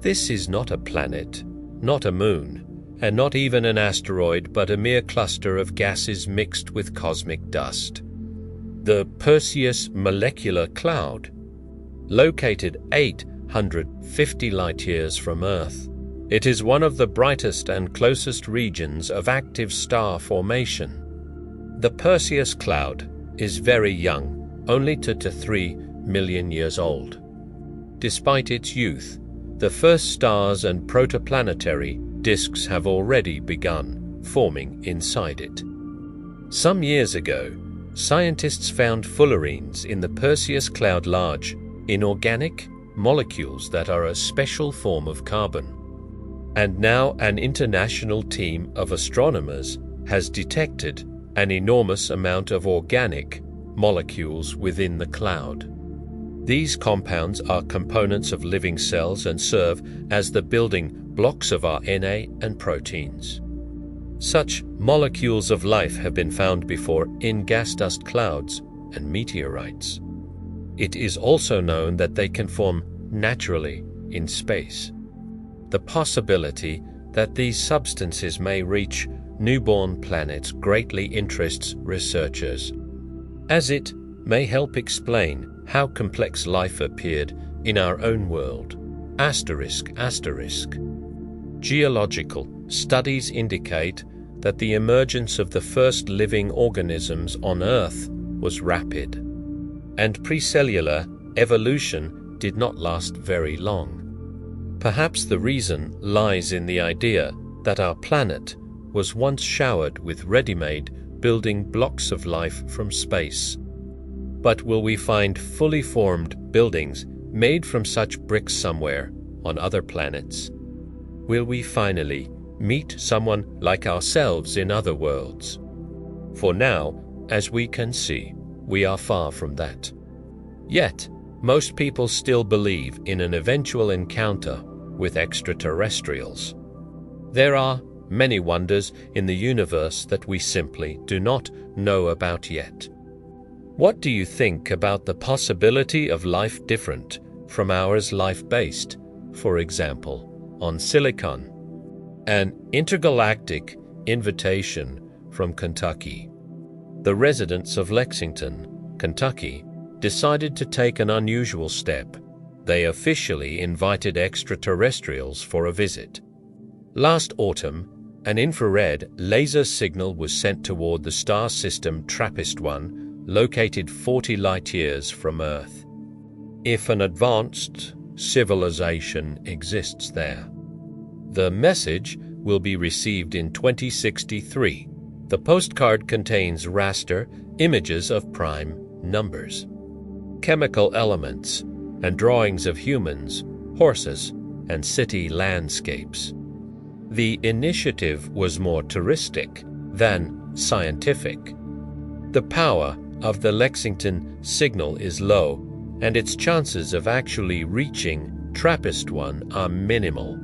This is not a planet, not a moon, and not even an asteroid, but a mere cluster of gases mixed with cosmic dust. The Perseus molecular cloud, located 850 light-years from Earth. It is one of the brightest and closest regions of active star formation. The Perseus cloud is very young, only 2 to 3 million years old. Despite its youth, the first stars and protoplanetary disks have already begun forming inside it. Some years ago, scientists found fullerenes in the Perseus cloud, large, inorganic molecules that are a special form of carbon. And now an international team of astronomers has detected an enormous amount of organic molecules within the cloud. These compounds are components of living cells and serve as the building blocks of our RNA and proteins. Such molecules of life have been found before in gas dust clouds and meteorites. It is also known that they can form naturally in space. The possibility that these substances may reach newborn planets greatly interests researchers, as it may help explain how complex life appeared in our own world. ***. Geological studies indicate that the emergence of the first living organisms on Earth was rapid, and precellular evolution did not last very long. Perhaps the reason lies in the idea that our planet was once showered with ready-made building blocks of life from space. But will we find fully formed buildings made from such bricks somewhere on other planets? Will we finally meet someone like ourselves in other worlds? For now, as we can see, we are far from that. Yet, most people still believe in an eventual encounter with extraterrestrials. There are many wonders in the universe that we simply do not know about yet. What do you think about the possibility of life different from ours, life-based, for example, on Silicon? An intergalactic invitation from Kentucky. The residents of Lexington, Kentucky, decided to take an unusual step. They officially invited extraterrestrials for a visit. Last autumn, an infrared laser signal was sent toward the star system TRAPPIST-1, located 40 light-years from Earth. If an advanced civilization exists there, the message will be received in 2063. The postcard contains raster images of prime numbers, chemical elements, and drawings of humans, horses, and city landscapes. The initiative was more touristic than scientific. The power of the Lexington signal is low, and its chances of actually reaching TRAPPIST-1 are minimal.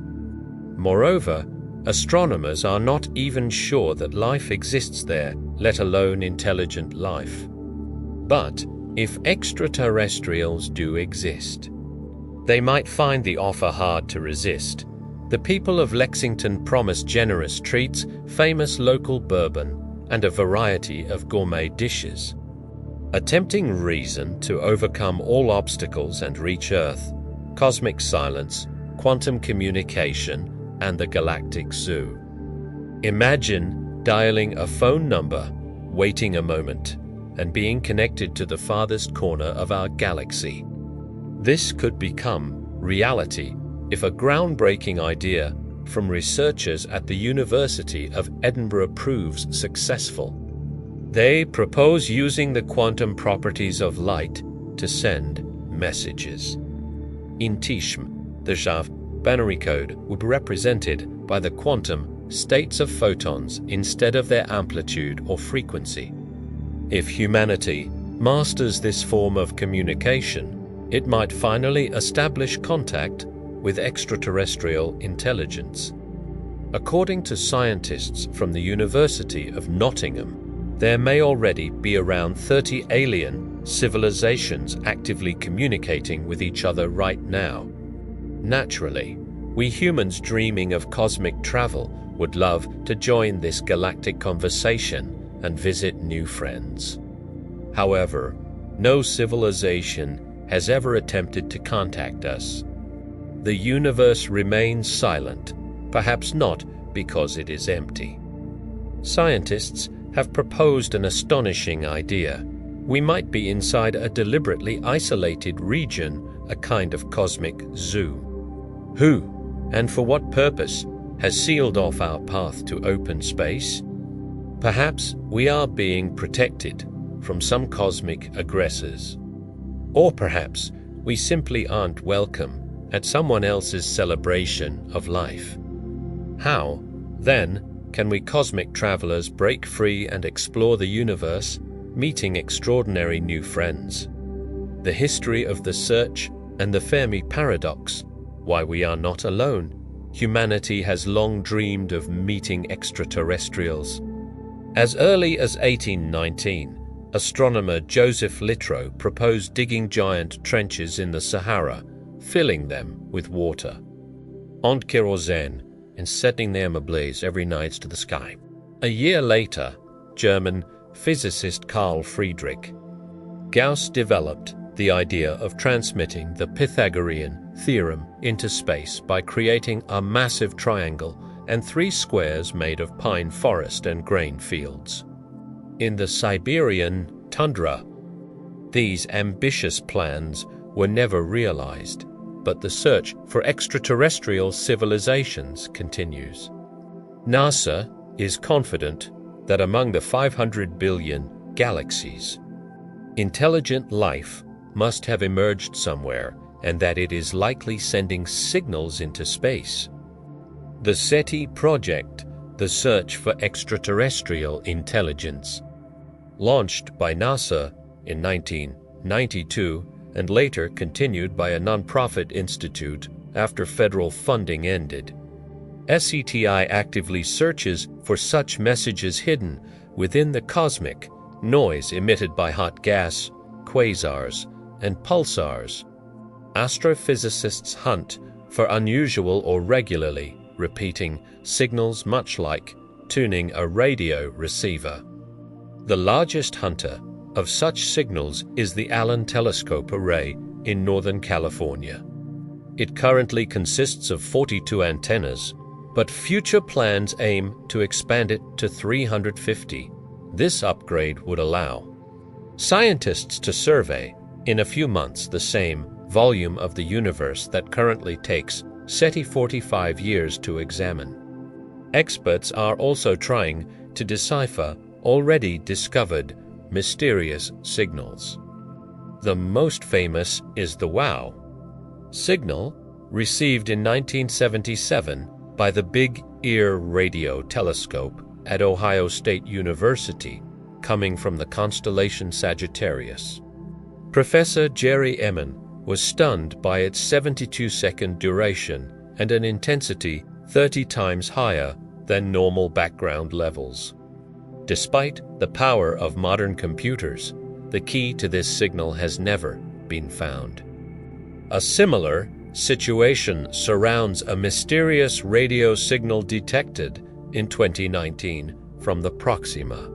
Moreover, astronomers are not even sure that life exists there, let alone intelligent life. But if extraterrestrials do exist, they might find the offer hard to resist. The people of Lexington promise generous treats, famous local bourbon, and a variety of gourmet dishes. A tempting reason to overcome all obstacles and reach Earth, cosmic silence, quantum communication, and the galactic zoo. Imagine dialing a phone number, waiting a moment, and being connected to the farthest corner of our galaxy. This could become reality if a groundbreaking idea from researchers at the University of Edinburgh proves successful. They propose using the quantum properties of light to send messages. In TISM, the JAV binary code would be represented by the quantum states of photons instead of their amplitude or frequency. If humanity masters this form of communication, it might finally establish contact with extraterrestrial intelligence. According to scientists from the University of Nottingham, there may already be around 30 alien civilizations actively communicating with each other right now. Naturally, we humans dreaming of cosmic travel would love to join this galactic conversation and visit new friends. However, no civilization has ever attempted to contact us. The universe remains silent, perhaps not because it is empty. Scientists have proposed an astonishing idea. We might be inside a deliberately isolated region, a kind of cosmic zoo. Who, and for what purpose, has sealed off our path to open space? Perhaps we are being protected from some cosmic aggressors. Or perhaps we simply aren't welcome at someone else's celebration of life. How, then, can we cosmic travelers break free and explore the universe, meeting extraordinary new friends? The history of the search and the Fermi paradox, why we are not alone. Humanity has long dreamed of meeting extraterrestrials. As early as 1819, astronomer Joseph Littrow proposed digging giant trenches in the Sahara, filling them with water, en kérosène, and setting them ablaze every night to the sky. A year later, German physicist Carl Friedrich Gauss developed the idea of transmitting the Pythagorean theorem into space by creating a massive triangle and 3 squares made of pine forest and grain fields. In the Siberian tundra, these ambitious plans were never realized, but the search for extraterrestrial civilizations continues. NASA is confident that among the 500 billion galaxies, intelligent life must have emerged somewhere, and that it is likely sending signals into space. The SETI project, the search for extraterrestrial intelligence, launched by NASA in 1992 and later continued by a nonprofit institute after federal funding ended. SETI actively searches for such messages hidden within the cosmic noise emitted by hot gas, quasars, and pulsars. Astrophysicists hunt for unusual or regularly repeating signals much like tuning a radio receiver. The largest hunter of such signals is the Allen Telescope Array in Northern California. It currently consists of 42 antennas, but future plans aim to expand it to 350. This upgrade would allow scientists to survey in a few months the same volume of the universe that currently takes SETI 45 years to examine. Experts are also trying to decipher already discovered mysterious signals. The most famous is the WOW signal, received in 1977 by the Big Ear Radio Telescope at Ohio State University, coming from the constellation Sagittarius. Professor Jerry Emin was stunned by its 72-second duration and an intensity 30 times higher than normal background levels. Despite the power of modern computers, the key to this signal has never been found. A similar situation surrounds a mysterious radio signal detected in 2019 from the Proxima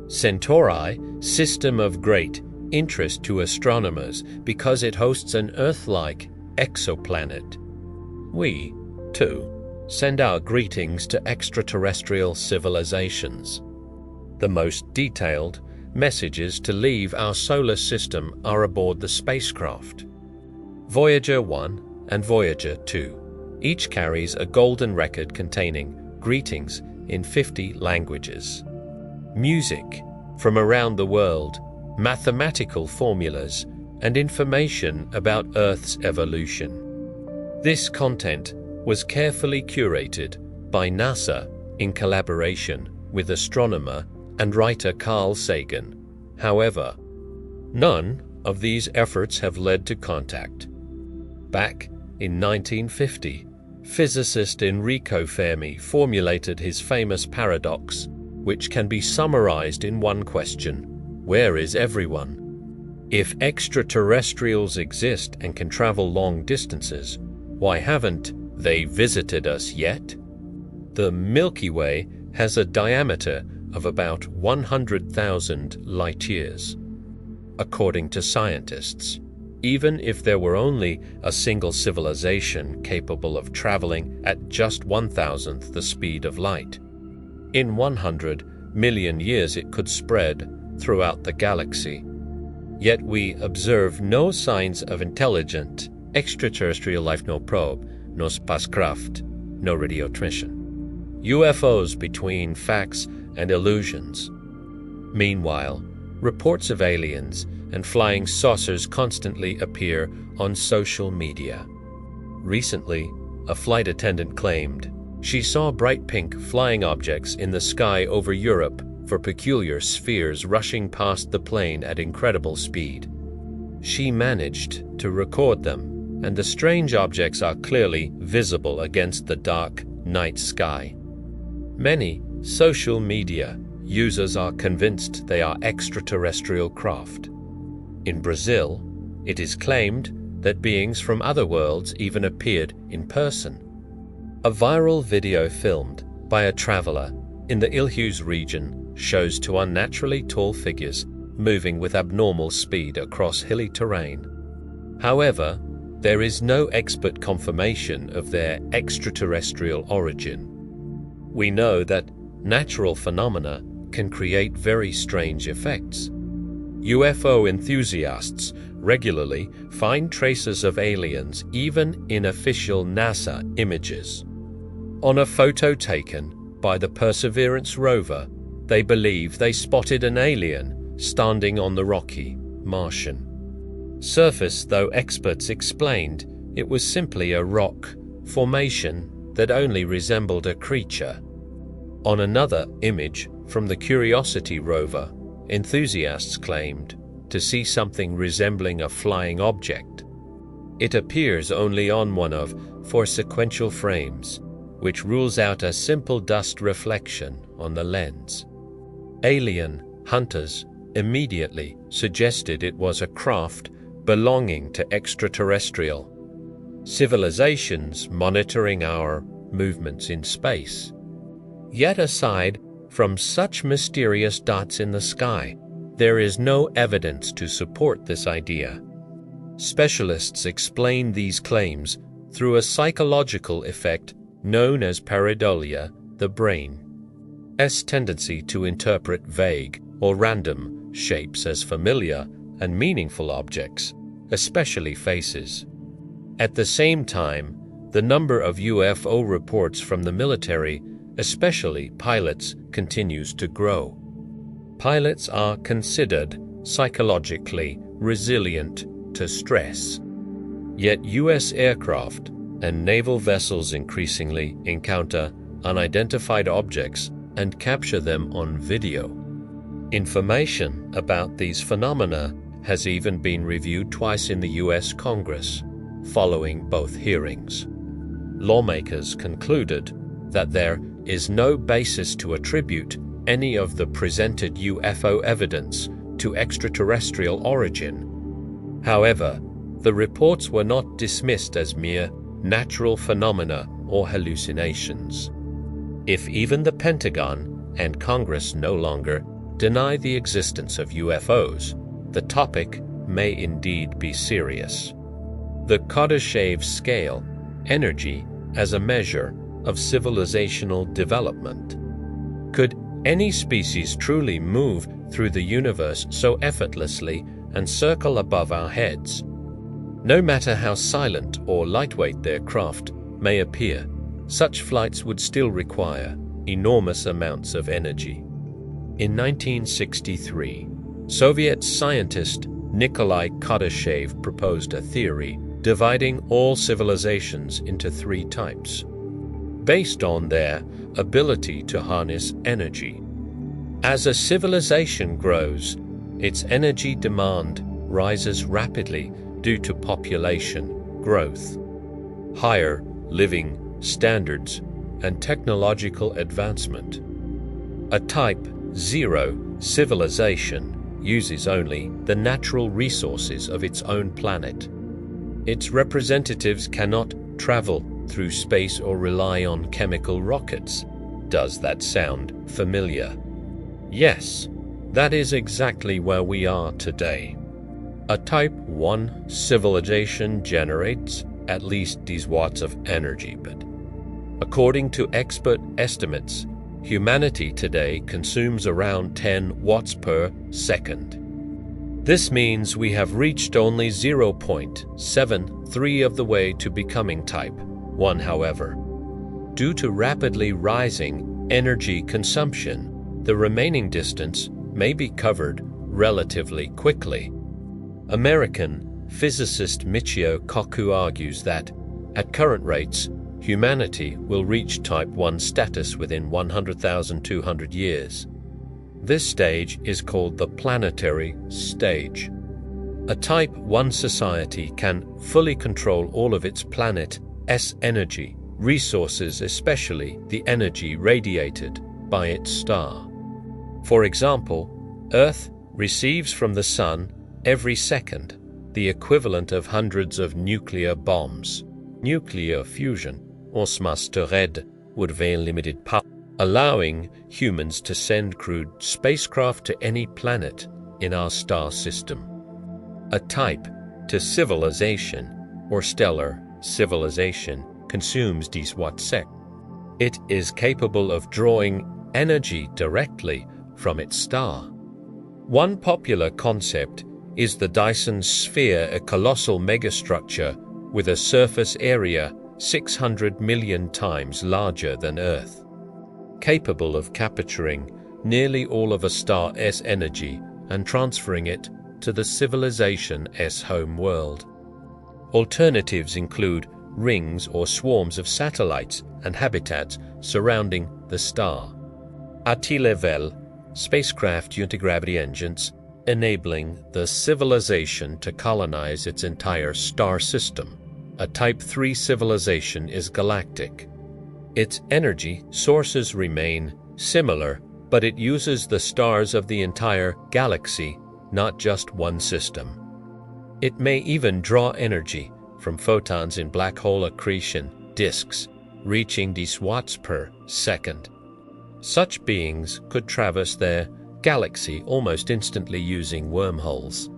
Centauri system of great interest to astronomers because it hosts an Earth-like exoplanet. We, too, send our greetings to extraterrestrial civilizations. The most detailed messages to leave our solar system are aboard the spacecraft. Voyager 1 and Voyager 2 each carries a golden record containing greetings in 50 languages. Music from around the world, mathematical formulas, and information about Earth's evolution. This content was carefully curated by NASA in collaboration with astronomer and writer Carl Sagan. However, none of these efforts have led to contact. Back in 1950, physicist Enrico Fermi formulated his famous paradox, which can be summarized in one question: where is everyone? If extraterrestrials exist and can travel long distances, why haven't they visited us yet? The Milky Way has a diameter of about 100,000 light-years. According to scientists, even if there were only a single civilization capable of traveling at just 1,000th the speed of light, in 100 million years it could spread throughout the galaxy. Yet we observe no signs of intelligent extraterrestrial life, no probe, no spacecraft, no radio transmission. UFOs between facts and illusions. Meanwhile, reports of aliens and flying saucers constantly appear on social media. Recently, a flight attendant claimed she saw bright pink flying objects in the sky over Europe for peculiar spheres rushing past the plane at incredible speed. She managed to record them, and the strange objects are clearly visible against the dark night sky. Many social media users are convinced they are extraterrestrial craft. In Brazil, it is claimed that beings from other worlds even appeared in person. A viral video filmed by a traveler in the Ilhus region shows two unnaturally tall figures moving with abnormal speed across hilly terrain. However, there is no expert confirmation of their extraterrestrial origin. We know that natural phenomena can create very strange effects. UFO enthusiasts regularly find traces of aliens even in official NASA images. On a photo taken by the Perseverance rover, they believe they spotted an alien standing on the rocky Martian surface, though experts explained it was simply a rock formation that only resembled a creature. On another image from the Curiosity rover, enthusiasts claimed to see something resembling a flying object. It appears only on one of 4 sequential frames, which rules out a simple dust reflection on the lens. Alien hunters immediately suggested it was a craft belonging to extraterrestrial civilizations monitoring our movements in space. Yet aside from such mysterious dots in the sky, there is no evidence to support this idea. Specialists explain these claims through a psychological effect known as pareidolia, the brain's tendency to interpret vague or random shapes as familiar and meaningful objects, especially faces. At the same time, the number of UFO reports from the military, especially pilots, continues to grow. Pilots are considered psychologically resilient to stress. Yet U.S. aircraft and naval vessels increasingly encounter unidentified objects and capture them on video. Information about these phenomena has even been reviewed twice in the U.S. Congress, following both hearings. Lawmakers concluded that there is no basis to attribute any of the presented UFO evidence to extraterrestrial origin. However, the reports were not dismissed as mere natural phenomena or hallucinations. If even the Pentagon and Congress no longer deny the existence of UFOs, the topic may indeed be serious. The Kardashev scale, energy as a measure of civilizational development. Could any species truly move through the universe so effortlessly and circle above our heads? No matter how silent or lightweight their craft may appear, such flights would still require enormous amounts of energy. In 1963, Soviet scientist Nikolai Kardashev proposed a theory dividing all civilizations into three types, based on their ability to harness energy. As a civilization grows, its energy demand rises rapidly due to population growth, higher living standards, and technological advancement. A Type 0 civilization uses only the natural resources of its own planet. Its representatives cannot travel through space or rely on chemical rockets. Does that sound familiar? Yes, that is exactly where we are today. A Type 1 civilization generates at least these watts of energy, but according to expert estimates, humanity today consumes around 10 watts per second. This means we have reached only 0.73 of the way to becoming Type 1, however. Due to rapidly rising energy consumption, the remaining distance may be covered relatively quickly. American physicist Michio Kaku argues that, at current rates, humanity will reach Type 1 status within 100,200 years. This stage is called the planetary stage. A Type 1 society can fully control all of its planet's energy, resources, especially the energy radiated by its star. For example, Earth receives from the Sun every second the equivalent of hundreds of nuclear bombs. Nuclear fusion, or smastöred, would veil limited power, allowing humans to send crewed spacecraft to any planet in our star system. A Type to civilization, or stellar civilization, consumes these watts-sec. It is capable of drawing energy directly from its star. One popular concept is the Dyson sphere, a colossal megastructure with a surface area 600 million times larger than Earth, capable of capturing nearly all of a star's energy and transferring it to the civilization's home world. Alternatives include rings or swarms of satellites and habitats surrounding the star. At level, spacecraft anti-gravity engines, enabling the civilization to colonize its entire star system. A Type 3 civilization is galactic. Its energy sources remain similar, but it uses the stars of the entire galaxy, not just one system. It may even draw energy from photons in black hole accretion disks, reaching these watts per second. Such beings could traverse their galaxy almost instantly using wormholes.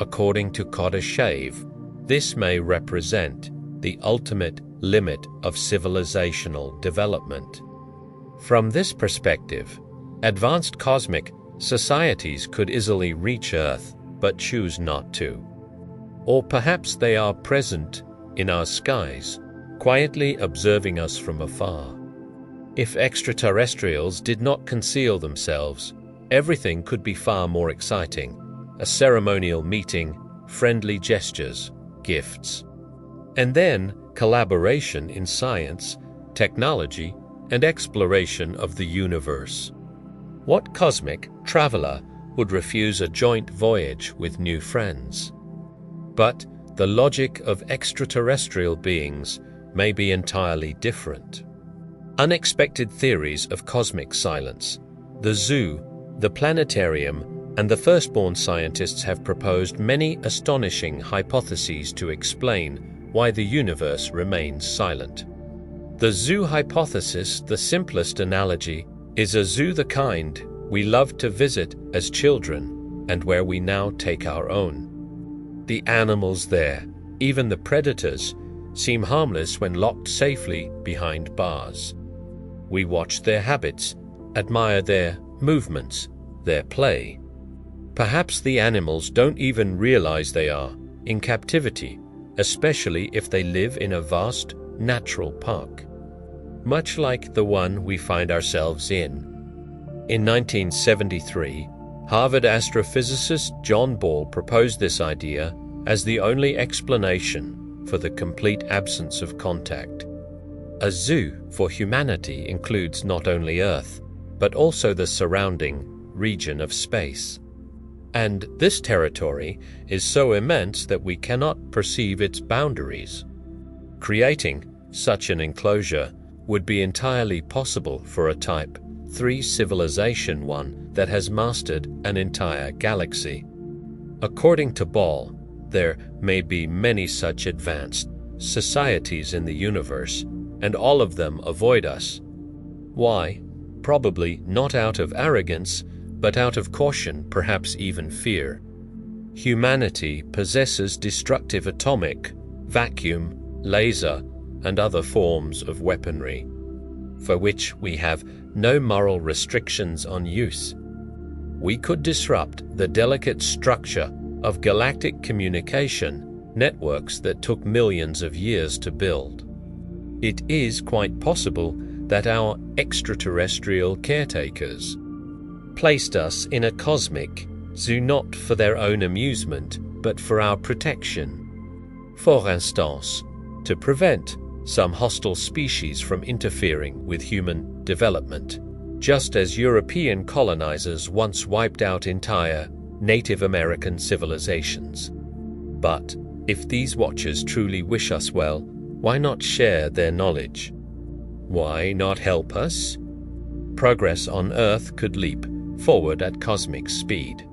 According to Kodashave, this may represent the ultimate limit of civilizational development. From this perspective, advanced cosmic societies could easily reach Earth but choose not to. Or perhaps they are present in our skies, quietly observing us from afar. If extraterrestrials did not conceal themselves, everything could be far more exciting. A ceremonial meeting, friendly gestures, gifts. And then collaboration in science, technology, and exploration of the universe. What cosmic traveler would refuse a joint voyage with new friends? But the logic of extraterrestrial beings may be entirely different. Unexpected theories of cosmic silence, the zoo, the planetarium, and the firstborn scientists have proposed many astonishing hypotheses to explain why the universe remains silent. The zoo hypothesis, the simplest analogy, is a zoo the kind we loved to visit as children and where we now take our own. The animals there, even the predators, seem harmless when locked safely behind bars. We watch their habits, admire their movements, their play. Perhaps the animals don't even realize they are in captivity, especially if they live in a vast natural park, much like the one we find ourselves in. In 1973, Harvard astrophysicist John Ball proposed this idea as the only explanation for the complete absence of contact. A zoo for humanity includes not only Earth, but also the surrounding region of space. And this territory is so immense that we cannot perceive its boundaries. Creating such an enclosure would be entirely possible for a Type 3 civilization, one that has mastered an entire galaxy. According to Ball, there may be many such advanced societies in the universe, and all of them avoid us. Why? Probably not out of arrogance, but out of caution, perhaps even fear. Humanity possesses destructive atomic, vacuum, laser, and other forms of weaponry, for which we have no moral restrictions on use. We could disrupt the delicate structure of galactic communication networks that took millions of years to build. It is quite possible that our extraterrestrial caretakers placed us in a cosmic zoo not for their own amusement, but for our protection. For instance, to prevent some hostile species from interfering with human development, just as European colonizers once wiped out entire Native American civilizations. But if these watchers truly wish us well, why not share their knowledge? Why not help us? Progress on Earth could leap forward at cosmic speed.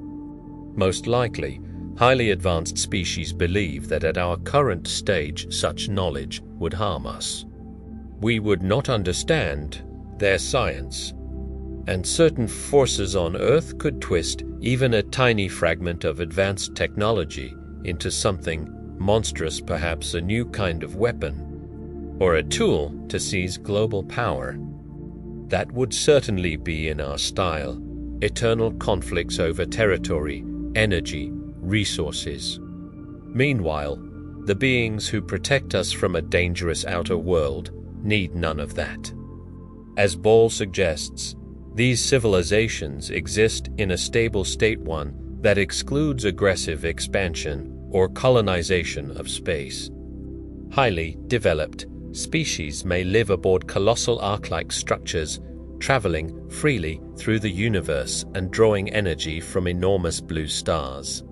Most likely, highly advanced species believe that at our current stage such knowledge would harm us. We would not understand their science, and certain forces on Earth could twist even a tiny fragment of advanced technology into something monstrous, perhaps a new kind of weapon, or a tool to seize global power. That would certainly be in our style: eternal conflicts over territory, energy, resources. Meanwhile, the beings who protect us from a dangerous outer world need none of that. As Ball suggests, these civilizations exist in a stable state, one that excludes aggressive expansion or colonization of space. Highly developed species may live aboard colossal arc-like structures, traveling freely through the universe and drawing energy from enormous blue stars.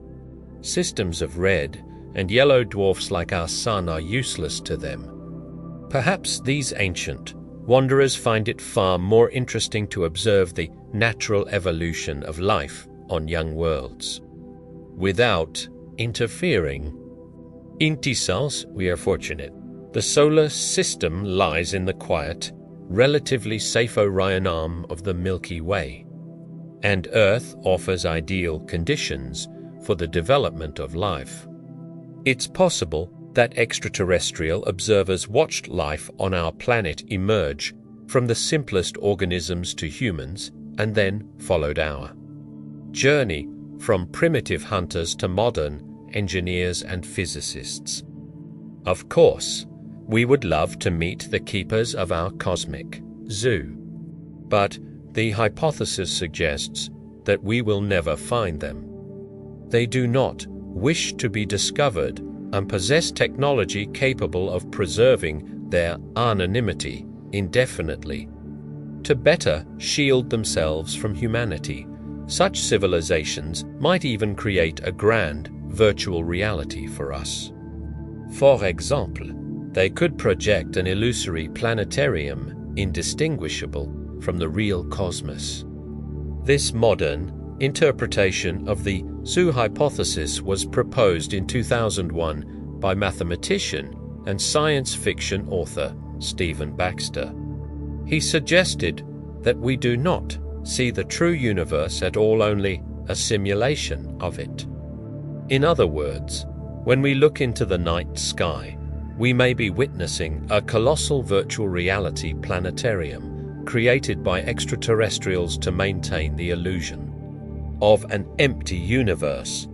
Systems of red and yellow dwarfs like our Sun are useless to them. Perhaps these ancient wanderers find it far more interesting to observe the natural evolution of life on young worlds, without interfering. In Tissance, we are fortunate. The solar system lies in the quiet, relatively safe Orion arm of the Milky Way, and Earth offers ideal conditions for the development of life. It's possible that extraterrestrial observers watched life on our planet emerge from the simplest organisms to humans and then followed our journey from primitive hunters to modern engineers and physicists. Of course, we would love to meet the keepers of our cosmic zoo, but the hypothesis suggests that we will never find them. They do not wish to be discovered and possess technology capable of preserving their anonymity indefinitely. To better shield themselves from humanity, such civilizations might even create a grand virtual reality for us. For example, they could project an illusory planetarium indistinguishable from the real cosmos. This modern interpretation of the zoo hypothesis was proposed in 2001 by mathematician and science fiction author Stephen Baxter. He suggested that we do not see the true universe at all, only a simulation of it. In other words, when we look into the night sky, we may be witnessing a colossal virtual reality planetarium created by extraterrestrials to maintain the illusion of an empty universe.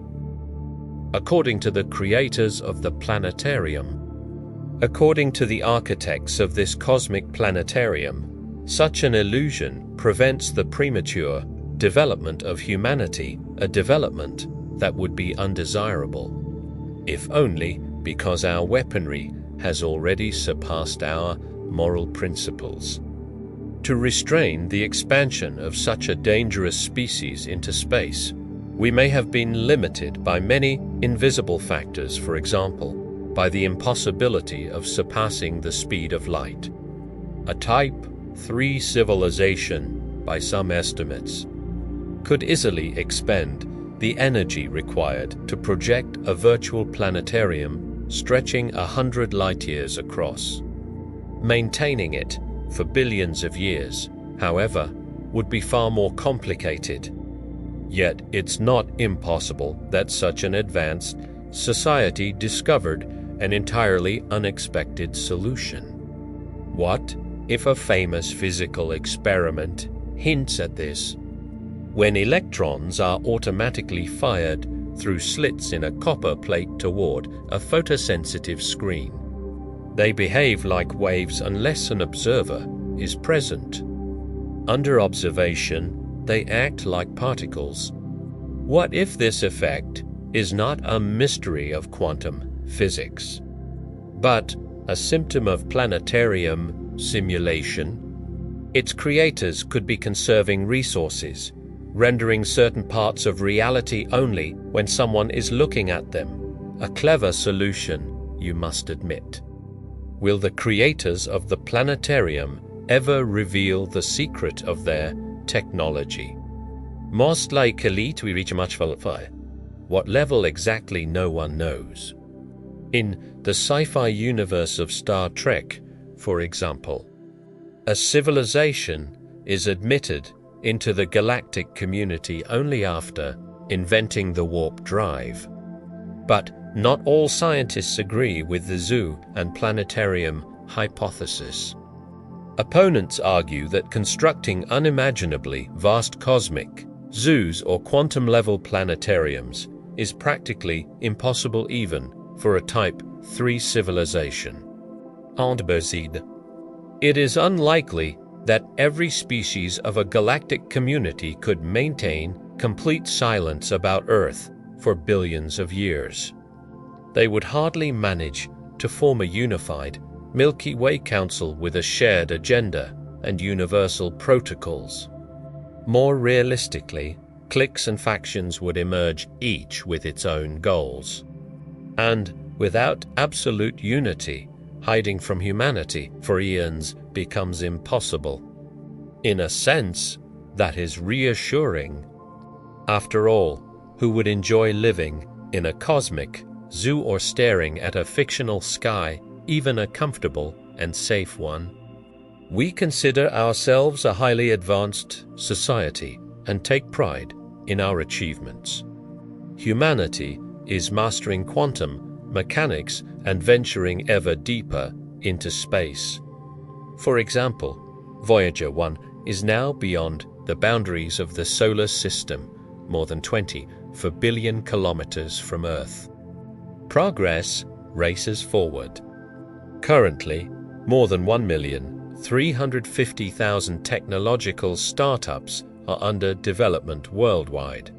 According to the creators of the planetarium, according to the architects of this cosmic planetarium, such an illusion prevents the premature development of humanity, a development that would be undesirable, if only because our weaponry has already surpassed our moral principles. To restrain the expansion of such a dangerous species into space, we may have been limited by many invisible factors, for example, by the impossibility of surpassing the speed of light. A Type 3 civilization, by some estimates, could easily expend the energy required to project a virtual planetarium stretching 100 light-years across. Maintaining it for billions of years, however, would be far more complicated. Yet it's not impossible that such an advanced society discovered an entirely unexpected solution. What if a famous physical experiment hints at this? When electrons are automatically fired through slits in a copper plate toward a photosensitive screen, they behave like waves unless an observer is present. Under observation, they act like particles. What if this effect is not a mystery of quantum physics, but a symptom of planetarium simulation? Its creators could be conserving resources, rendering certain parts of reality only when someone is looking at them. A clever solution, you must admit. Will the creators of the planetarium ever reveal the secret of their technology? Most likely we reach a much fire. What level exactly, no one knows. In the sci-fi universe of Star Trek, for example, a civilization is admitted into the galactic community only after inventing the warp drive. But not all scientists agree with the zoo and planetarium hypothesis. Opponents argue that constructing unimaginably vast cosmic zoos or quantum-level planetariums is practically impossible even for a Type 3 civilization. It is unlikely that every species of a galactic community could maintain complete silence about Earth for billions of years. They would hardly manage to form a unified Milky Way Council with a shared agenda and universal protocols. More realistically, cliques and factions would emerge, each with its own goals. And without absolute unity, hiding from humanity for eons becomes impossible. In a sense, that is reassuring. After all, who would enjoy living in a cosmic zoo or staring at a fictional sky, even a comfortable and safe one? We consider ourselves a highly advanced society and take pride in our achievements. Humanity is mastering quantum mechanics and venturing ever deeper into space. For example, Voyager 1 is now beyond the boundaries of the solar system, more than 24 billion kilometers from Earth. Progress races forward. Currently, more than 1,350,000 technological startups are under development worldwide.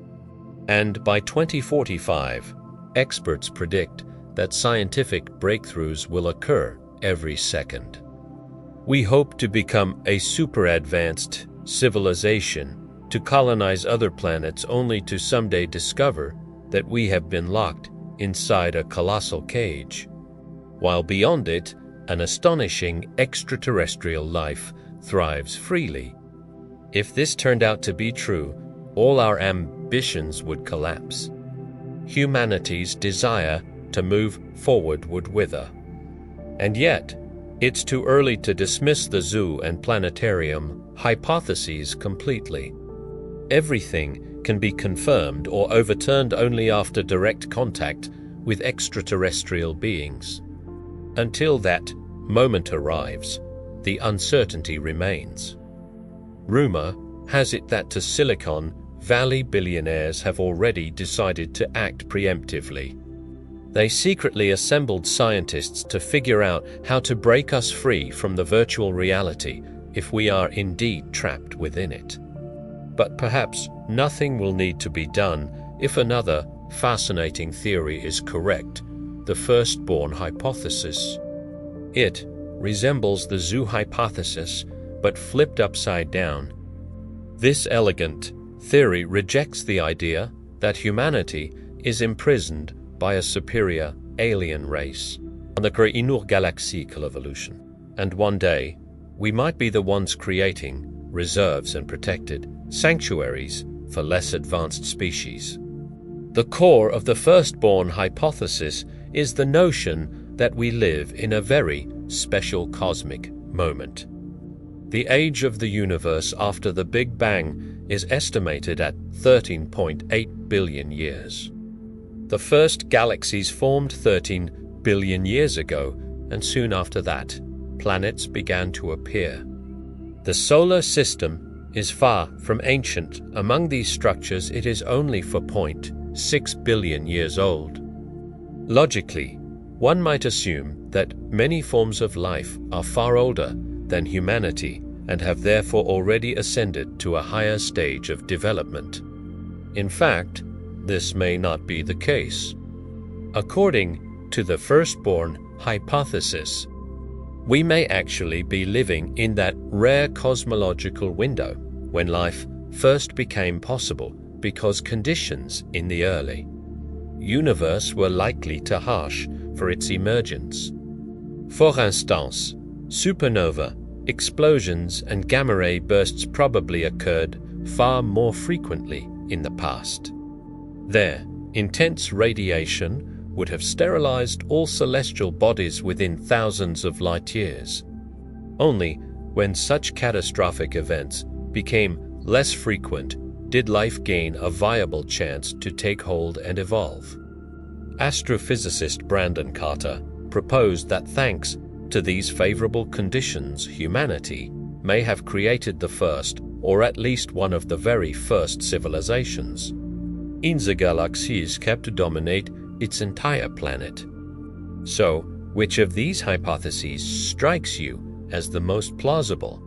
And by 2045, experts predict that scientific breakthroughs will occur every second. We hope to become a super-advanced civilization to colonize other planets, only to someday discover that we have been locked inside a colossal cage, while beyond it, an astonishing extraterrestrial life thrives freely. If this turned out to be true, all our ambitions would collapse. Humanity's desire to move forward would wither. And yet, it's too early to dismiss the zoo and planetarium hypotheses completely. Everything can be confirmed or overturned only after direct contact with extraterrestrial beings. Until that moment arrives, the uncertainty remains. Rumor has it that the Silicon Valley billionaires have already decided to act preemptively. They secretly assembled scientists to figure out how to break us free from the virtual reality if we are indeed trapped within it. But perhaps nothing will need to be done if another fascinating theory is correct, the firstborn hypothesis. It resembles the zoo hypothesis, but flipped upside down. This elegant theory rejects the idea that humanity is imprisoned by a superior alien race on the Greinur galactical evolution, and one day we might be the ones creating reserves and protected sanctuaries for less advanced species. The core of the firstborn hypothesis is the notion that we live in a very special cosmic moment. The age of the universe after the Big Bang is estimated at 13.8 billion years. The first galaxies formed 13 billion years ago, and soon after that, planets began to appear. The solar system is far from ancient. Among these structures, it is only 4.6 billion years old. Logically, one might assume that many forms of life are far older than humanity and have therefore already ascended to a higher stage of development. In fact, this may not be the case. According to the firstborn hypothesis, we may actually be living in that rare cosmological window when life first became possible because conditions in the early universe were likely too harsh for its emergence. For instance, supernova, explosions and gamma-ray bursts probably occurred far more frequently in the past. Their intense radiation would have sterilized all celestial bodies within thousands of light years. Only when such catastrophic events became less frequent did life gain a viable chance to take hold and evolve. Astrophysicist Brandon Carter proposed that thanks to these favorable conditions, humanity may have created the first, or at least one of the very first civilizations, in the galaxies kept to dominate its entire planet. So, which of these hypotheses strikes you as the most plausible?